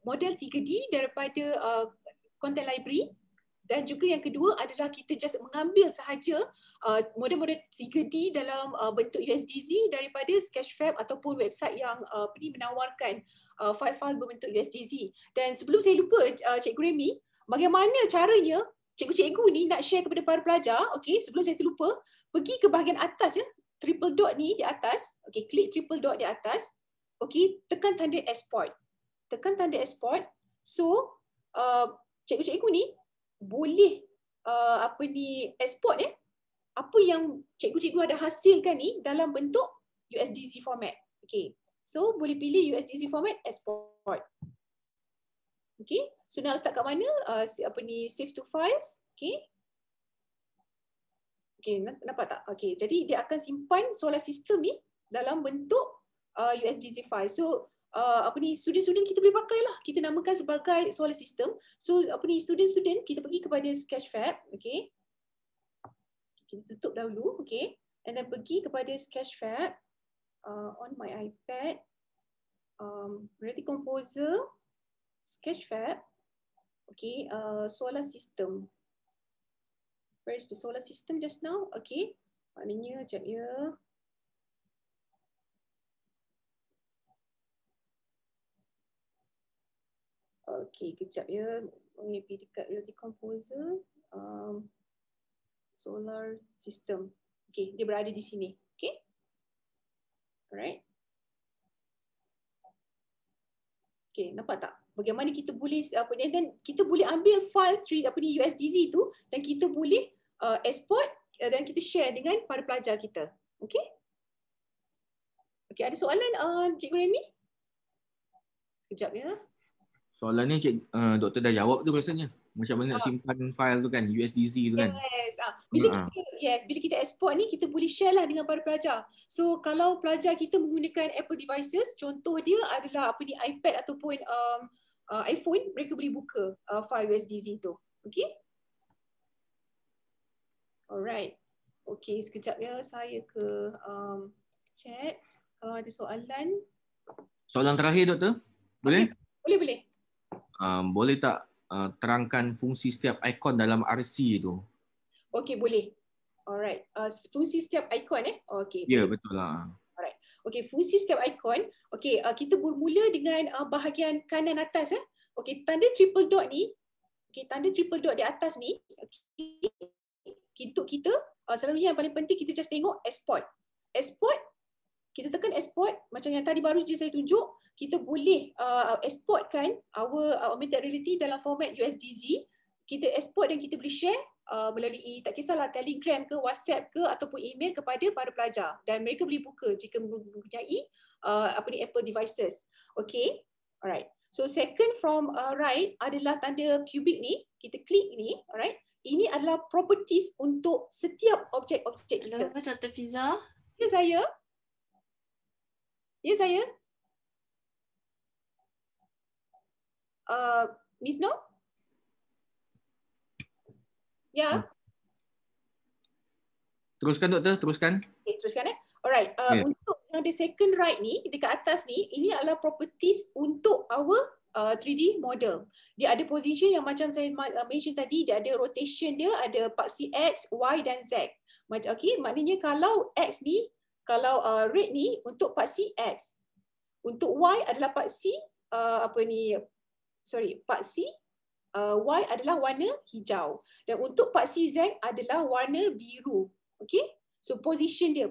model 3D daripada content library. Dan juga yang kedua adalah kita just mengambil sahaja model-model 3D dalam bentuk USDZ daripada Sketchfab ataupun website yang menawarkan file-file berbentuk USDZ. Dan sebelum saya lupa, Cikgu Remy, bagaimana caranya cikgu-cikgu ni nak share kepada para pelajar? Okey, sebelum saya terlupa, pergi ke bahagian atas ya, triple dot ni di atas. Okey, klik triple dot di atas. Okey, tekan tanda export. Tekan tanda export. So, cikgu-cikgu ni boleh export apa yang cikgu-cikgu ada hasilkan ni dalam bentuk USDZ format. Okay, so boleh pilih USDZ format, export. Okay, so nak letak kat mana? Save to files. Okay. Okay, nampak tak? Okay, jadi dia akan simpan solar system ni dalam bentuk USDZ file. So student-student kita boleh pakai lah. Kita namakan sebagai solar system. So student-student kita pergi kepada Sketchfab, okay. Kita tutup dahulu, okay. And then pergi kepada Sketchfab on my iPad, Reality Composer, Sketchfab, okay. Solar system. Where is the solar system just now? Okay. Maknanya sekejap ya. Okay, kejap ya. Maybe dekat Reality Composer. Solar system. Okay, dia berada di sini. Okay. Alright. Okay, nampak tak? Bagaimana kita boleh dan kita boleh ambil file USDZ tu dan kita boleh export dan kita share dengan para pelajar kita. Okay? Okay, ada soalan Cikgu Remy? Sekejap ya. Soalan ni doktor dah jawab tu rasanya. Macam mana nak simpan file tu kan, USDZ tu kan. Yes. Bila kita export ni kita boleh share lah dengan para pelajar. So kalau pelajar kita menggunakan Apple devices, contoh dia adalah iPad ataupun iPhone, mereka boleh buka file USDZ tu. Okay? Alright. Okay, sekejap ya, saya ke chat kalau ada soalan. Soalan terakhir doktor, boleh? Okay. Boleh. Boleh tak terangkan fungsi setiap ikon dalam RC tu? Okey, boleh. Alright. Fungsi setiap ikon Okey. Ya, betul lah. Alright. Okey, fungsi setiap ikon. Okey, kita bermula dengan bahagian kanan atas Okey, tanda triple dot ni. Okey, tanda triple dot di atas ni. Okey. Untuk kita selalunya yang paling penting kita just tengok export. Export. Kita tekan export macam yang tadi baru je saya tunjuk. Kita boleh exportkan our augmented reality dalam format USDZ. Kita export dan kita boleh share melalui tak kisahlah Telegram ke, WhatsApp ke ataupun email kepada para pelajar dan mereka boleh buka jika mempunyai Apple devices. Okay, alright. So second from right adalah tanda cubic ni. Kita klik ni, alright. Ini adalah properties untuk setiap objek-objek kita. Hello, Dr. Fiza. Ya saya. Ya saya. Miss No? Ya. Teruskan doktor, teruskan. Okay, teruskan Alright, untuk yang the second right ni, dekat atas ni, ini adalah properties untuk our 3D model. Dia ada position yang macam saya mention tadi, dia ada rotation dia, ada paksi X, Y dan Z. Okay, maknanya kalau X ni, kalau red ni untuk paksi X. Untuk Y adalah paksi paksi Y adalah warna hijau dan untuk paksi Z adalah warna biru. Okay, so position dia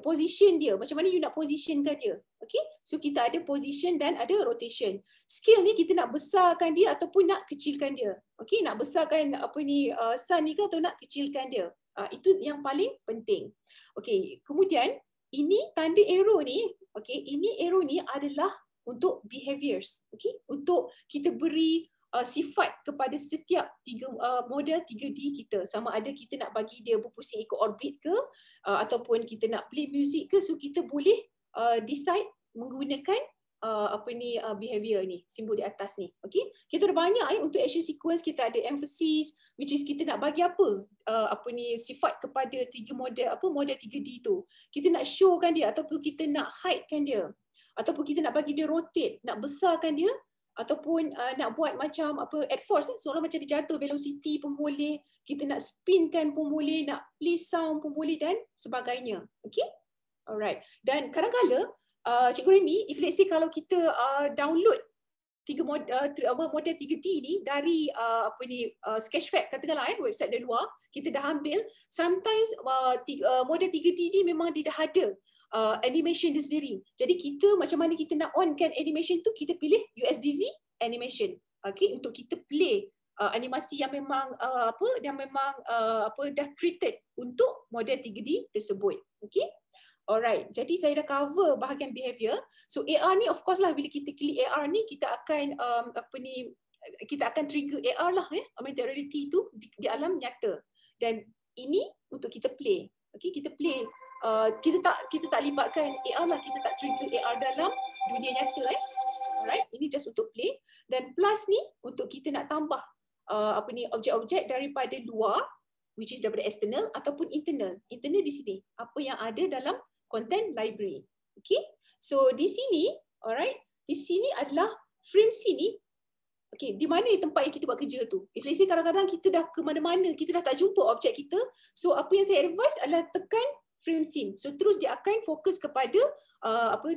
macam mana you nak positionkan dia. Okay, so kita ada position dan ada rotation. Scale ni kita nak besarkan dia ataupun nak kecilkan dia. Okay, nak besarkan sun ni ke atau nak kecilkan dia. Itu yang paling penting. Okay, kemudian ini tanda arrow ni. Okay, ini arrow ni adalah untuk behaviors. Okay, untuk kita beri sifat kepada setiap model 3D kita. Sama ada kita nak bagi dia berpusing ikut orbit ke ataupun kita nak play music ke, so kita boleh decide menggunakan behavior ni, simbol di atas ni. Okay, kita ada banyak untuk action sequence. Kita ada emphasis, which is kita nak bagi apa sifat kepada model 3D tu. Kita nak showkan dia, ataupun kita nak hidekan dia, ataupun kita nak bagi dia rotate, nak besarkan dia, ataupun nak buat macam add force, seolah macam dia jatuh, velocity pun boleh, kita nak spinkan pun boleh, nak play sound pun boleh dan sebagainya. Okay, alright. Dan kadang-kadang Cikgu Remy, if let's say kalau kita download model 3D ni dari Sketchfab, katakanlah website dari luar, kita dah ambil, sometimes model 3D ni memang dia dah ada animation dia sendiri. Jadi kita macam mana kita nak onkan animation tu, kita pilih USDZ animation. Okay, untuk kita play animasi yang memang dah created untuk model 3D tersebut. Okay. Alright, jadi saya dah cover bahagian behavior. So AR ni of course lah, bila kita klik AR ni, kita akan kita akan trigger AR lah, augmented reality tu di alam nyata. Dan ini untuk kita play. Okay, kita play. Kita tak libatkan AR lah, kita tak trigger AR dalam dunia nyata. Alright, ini just untuk play. Dan plus ni untuk kita nak tambah objek-objek daripada luar, which is daripada external ataupun internal. Internal di sini, apa yang ada dalam content library. Okay, so di sini, alright, di sini adalah frame sini. Okay, di mana tempat yang kita buat kerja tu. If let's say kadang-kadang kita dah ke mana-mana, kita dah tak jumpa objek kita, so apa yang saya advise adalah tekan frame scene. So terus dia akan fokus kepada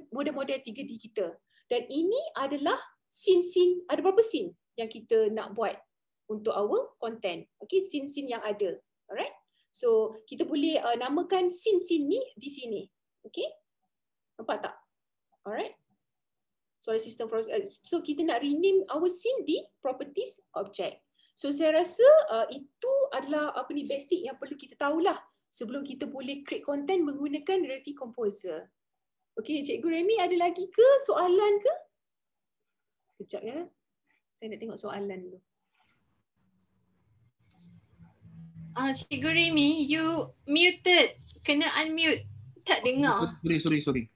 model-model 3D kita. Dan ini adalah scene-scene, ada berapa scene yang kita nak buat untuk our content. Okay, scene-scene yang ada. Alright, so kita boleh namakan scene-scene ni di sini. Okay, nampak tak? Alright, so system so kita nak rename our scene di properties object. So saya rasa itu adalah basic yang perlu kita tahulah sebelum kita boleh create content menggunakan Reality Composer. Okay, Cikgu Remy ada lagi ke soalan ke? Sekejap ya, saya nak tengok soalan dulu. Cikgu Remy, you muted. Kena unmute. Tak dengar. Sorry.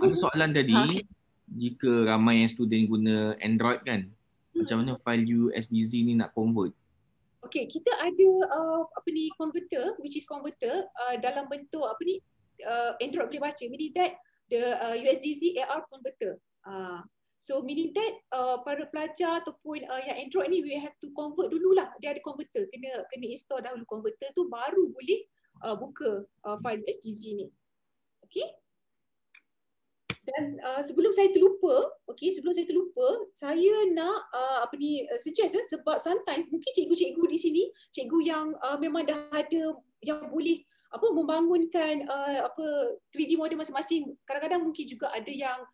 Ada soalan tadi, okay. Jika ramai yang student guna Android kan, macam mana file USDZ ni nak convert? Okay, kita ada converter, which is converter dalam bentuk Android boleh baca, meaning that the USDZ AR converter. So meaning that para pelajar ataupun yang Android ni, we have to convert dululah. Dia ada converter, kena install dahulu converter tu, baru boleh buka file USDZ ni. Okay. Dan sebelum saya terlupa, saya nak suggest sebab sometimes mungkin cikgu-cikgu di sini, cikgu yang memang dah ada yang boleh membangunkan 3D model masing-masing. Kadang-kadang mungkin juga ada yang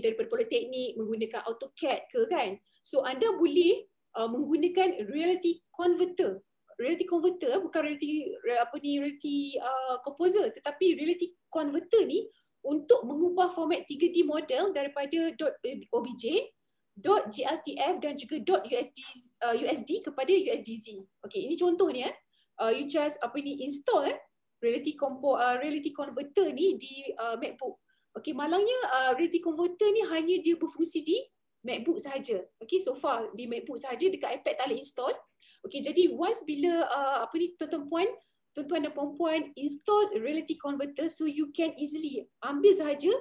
daripada politeknik menggunakan AutoCAD ke kan. So anda boleh menggunakan Reality Converter. Reality Converter bukan Reality Composer, tetapi Reality Converter ni untuk mengubah format 3D model daripada .obj, .gltf dan juga .usd kepada USDZ. Okay, ini contohnya. You just install Reality Converter ni di MacBook. Okay, malangnya Reality Converter ni hanya dia berfungsi di MacBook sahaja. Okay, so far di MacBook sahaja, dekat iPad tak boleh install. Okay, jadi once bila tuan-tuan dan puan-puan install Reality Converter, so you can easily ambil sahaja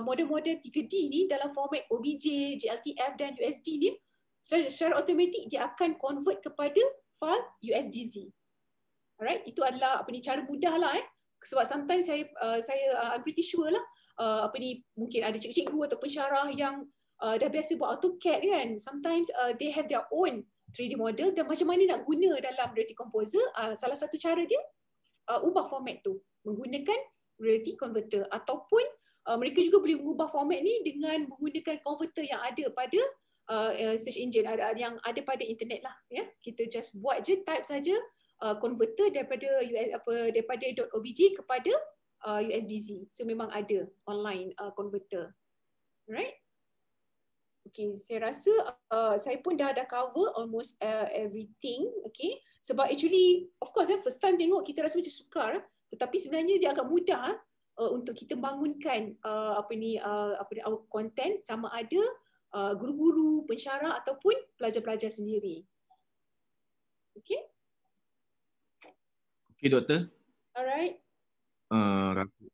model-model 3D ni dalam format OBJ, GLTF dan USD ni, secara automatik dia akan convert kepada file USDZ. Alright, itu adalah cara mudah lah sebab sometimes I'm pretty sure lah mungkin ada cikgu-cikgu ataupun syarah yang dah biasa buat AutoCAD kan. Sometimes they have their own 3D model dan macam mana nak guna dalam Reality Composer, salah satu cara dia ubah format tu menggunakan Reality Converter, ataupun mereka juga boleh mengubah format ni dengan menggunakan converter yang ada pada search engine, yang ada pada internet lah ya. Kita just buat je, type saja converter daripada .obj kepada USDZ. So memang ada online converter. Alright. Okay, saya rasa saya pun dah cover almost everything. Okay, sebab actually of course first time tengok kita rasa macam sukar, tetapi sebenarnya dia agak mudah untuk kita bangunkan our content, sama ada guru-guru, pensyarah ataupun pelajar-pelajar sendiri. Okay? Okay, Doktor. Alright.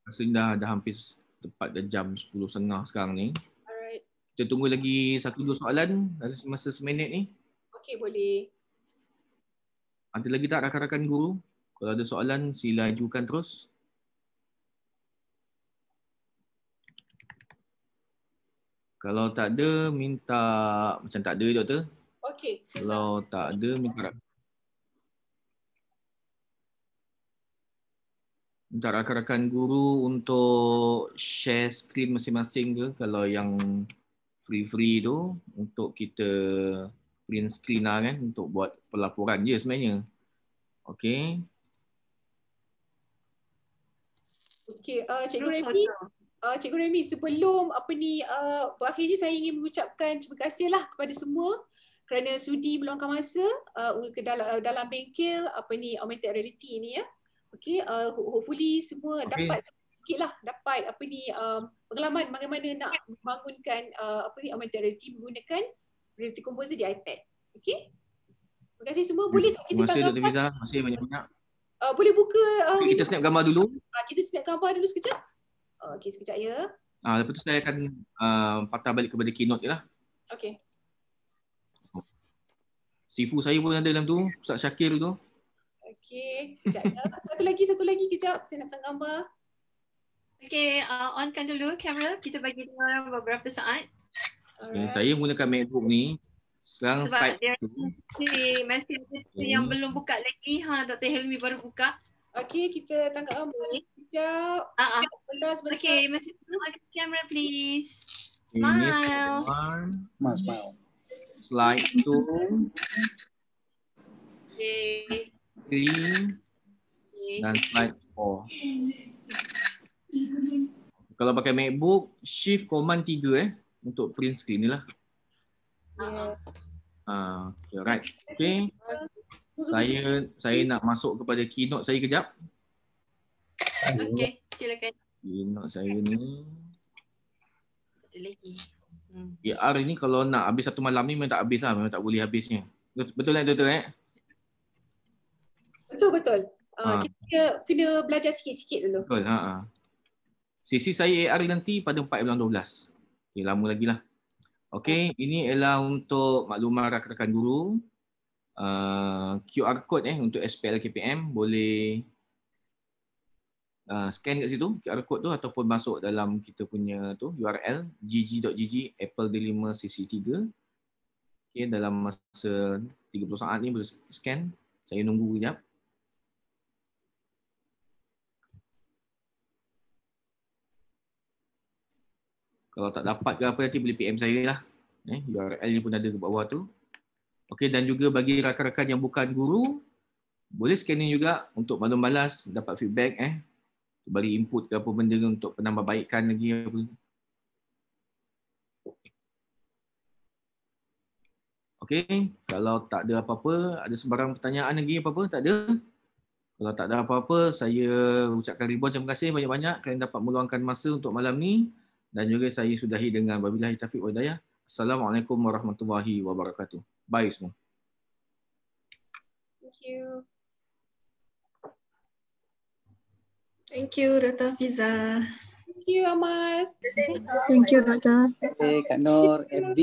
Rasanya dah hampir tepat dah jam 10.30 sekarang ni. Alright. Kita tunggu lagi 1-2 soalan dalam masa seminit ni. Okay, boleh. Ada lagi tak rakan-rakan guru? Kalau ada soalan, sila ajukan terus. Kalau tak ada, minta macam tak ada, Doktor. Okay. Kalau tak ada, minta rakan-rakan guru untuk share screen masing-masing ke, kalau yang free tu untuk kita print screen lah kan, untuk buat pelaporan je sebenarnya. Okay. Okay, Cikgu Remy, sebelum berakhirnya saya ingin mengucapkan terima kasihlah kepada semua kerana sudi meluangkan masa ke dalam bengkel augmented reality ni ya. Okay, hopefully semua dapat sedikitlah pengalaman bagaimana nak membangunkan augmented reality menggunakan Reality Composer di iPad. Okay? Terima kasih semua. Boleh tak kita terima kasih Dr. Fiza, terima kasih banyak-banyak. Boleh buka kita snap gambar dulu. Kita snap gambar dulu sekejap. Okay, sekejap ya. Lepas tu saya akan patah balik kepada keynote je lah. Okay. Sifu saya pun ada dalam tu, Ustaz Syakir tu. Okay, sekejap ya. Satu lagi kejap. Saya nak tengok gambar. Okay, onkan dulu kamera. Kita bagi orang beberapa saat. Okay, saya menggunakan MacBook ni. Sekarang sebab site dia tu. masih yang belum buka lagi. Dr. Helmi baru buka. Okay, kita tangkap gambar. Sekejap. Sebentar. Okay, masih tengok ada kamera please. Ini Smile. Slide tu. Okay. 3 dan slide 4. Kalau pakai MacBook, Shift Command 3 untuk print screen ni lah. Okay, right. Okay. Saya nak masuk kepada keynote saya kejap. Okay, silakan. Keynote saya ni. Ada lagi. AR ni kalau nak habis satu malam ni memang tak habis lah. Memang tak boleh habisnya. Betul tak Doktor? Betul. Kita kena belajar sikit-sikit dulu. Betul. Sesi saya AR nanti pada 4 bulan 12. Okay, lama lagi lah. Okay, ini ialah untuk makluman rakan-rakan guru. QR code untuk SPL KPM boleh scan kat situ QR code tu ataupun masuk dalam kita punya tu URL gg.gg Apple D5 CC3. Okay, dalam masa 30 saat ni boleh scan. Saya nunggu kejap. Kalau tak dapat ke apa nanti boleh PM saya lah. URL ni pun ada ke bawah tu. Okey, dan juga bagi rakan-rakan yang bukan guru, boleh scanning juga untuk maklum balas, dapat feedback, bagi input ke apa benda untuk penambahbaikan lagi apa. Okey, kalau tak ada apa-apa, ada sebarang pertanyaan lagi apa-apa? Tak ada. Kalau tak ada apa-apa, saya ucapkan ribuan terima kasih banyak-banyak kerana dapat meluangkan masa untuk malam ni, dan juga saya sudahi dengan wabillahi taufiq wal hidayah. Assalamualaikum warahmatullahi wabarakatuh. Bye semua. Thank you. Thank you, Dr. Fiza. Thank you, Amal. Thank you, Dr. Okay, Kak Nur, FB.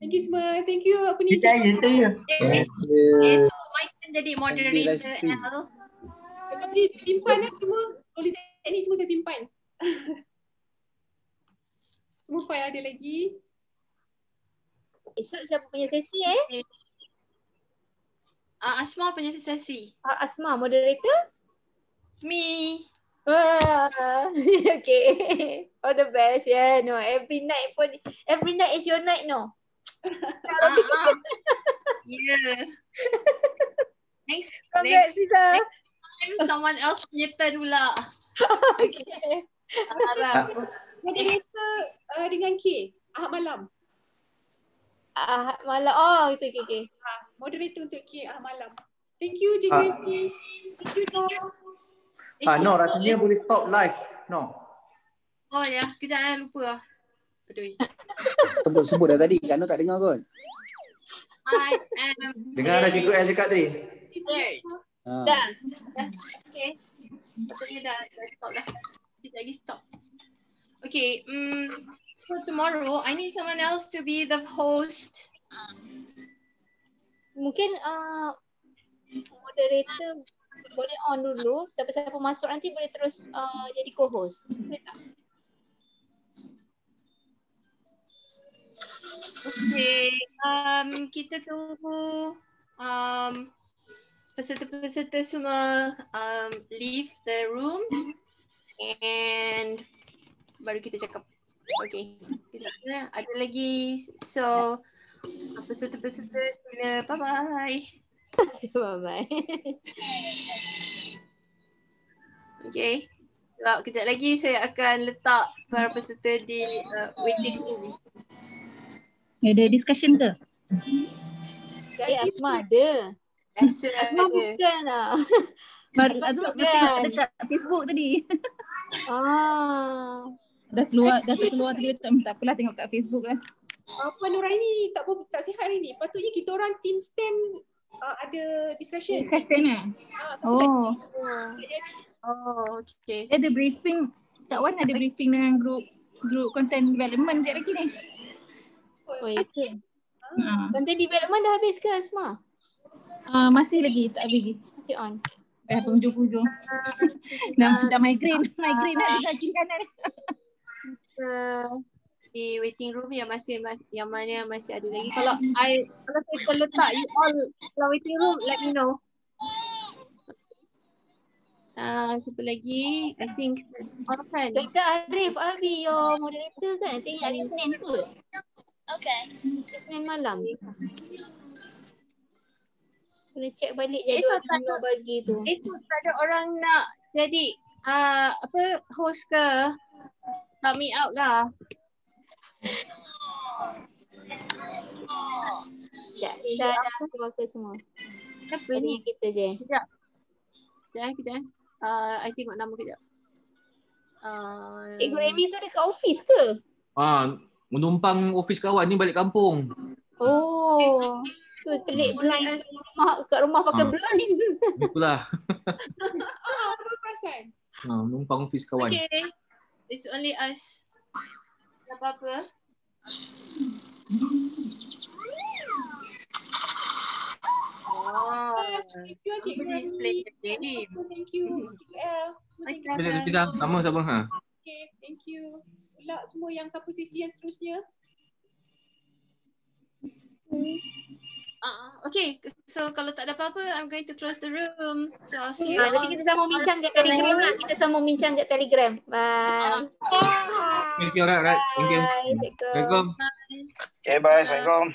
Thank you semua. Thank you. Apa ni? Thank you. So, I can jadi moderator. Tapi simpan semua. Politeknik semua saya simpan. Semua file ada lagi. Esok siapa punya sesi Asma punya sesi. Asma moderator? Me. Okay. All the best. Yeah, no. Every night is your night, no. Yeah. Next Fiza. time someone else punya turn pula. Okay. Moderator dengan K. Ahad malam. Ahad malam. Oh, okay. Moderator untuk K Ahad malam. Thank you, Cikgu. Thank you, Nor. Nor, rasanya boleh stop live. No. Oh ya, kejap lupa lah. Aduh. Sebut dah tadi. Kak Nur tak dengar kot. I am. Dengar dah cikgu yang cakap tadi. Dah. Okay. Patutnya dah stop dah. Sekejap lagi stop. Okay. So tomorrow, I need someone else to be the host. Mungkin moderator boleh on dulu. Siapa-siapa masuk nanti boleh terus jadi co-host. Boleh tak? Okay. Kita tunggu peserta-peserta semua leave the room and baru kita cakap. Okay. Ada lagi. So peserta-peserta sila bye-bye. Bye-bye. Okay. Sebab kejap lagi saya akan letak para peserta di waiting room. Ada discussion ke? Asma ada. Asma bukan lah. Baru Azma tengok dekat Facebook tadi. Dah keluar tadi, tak apalah tengok kat Facebook lah. Apa Nuraini tak sihat hari ni. Patutnya kita orang team STEM ada discussion. Discussion lah. Okay. Ada briefing. Kak Wan ada briefing dengan group content development sekejap lagi ni. Oh ya ke? Content development dah habis ke Asma? Masih lagi, tak habis lagi. Masih on. Dah penghujung-hujung. dah migraine dah dekat kiri kanan. Di waiting room yang mana masih ada lagi. Kalau saya letak you all dalam waiting room, let me know. Siapa lagi? I think kan. Dr. Arif, I'll be your moderator kan? Nanti hari Senin tu. Okay. Senin malam. Kena check balik jadual yang bagi tu. Tak ada orang nak jadi host ke? Help me out lah. Sekejap, dah keluar ke semua. Siapa ni? Kita je. Kejap. I tengok nama kejap. Cikgu Remy tu dekat office ke? Menumpang office kawan ni balik kampung. Oh. Tu telik blind kat rumah pakai blind. Itulah. Baru perasan. Menumpang office kawan. Okay. It's only us. Tak apa-apa. Thank you Cikgu Remy. Thank you Kita sama-sama ha. Okay, thank you. Pula semua yang siapa sesi yang seterusnya. Okay, so kalau tak ada apa-apa, I'm going to close the room. So I'll see you. Nanti kita sambung bincang kat Telegram lah. Kita sambung bincang kat Telegram. Bye. Thank you, right. Thank you. Assalamualaikum. Okay, bye. Assalamualaikum.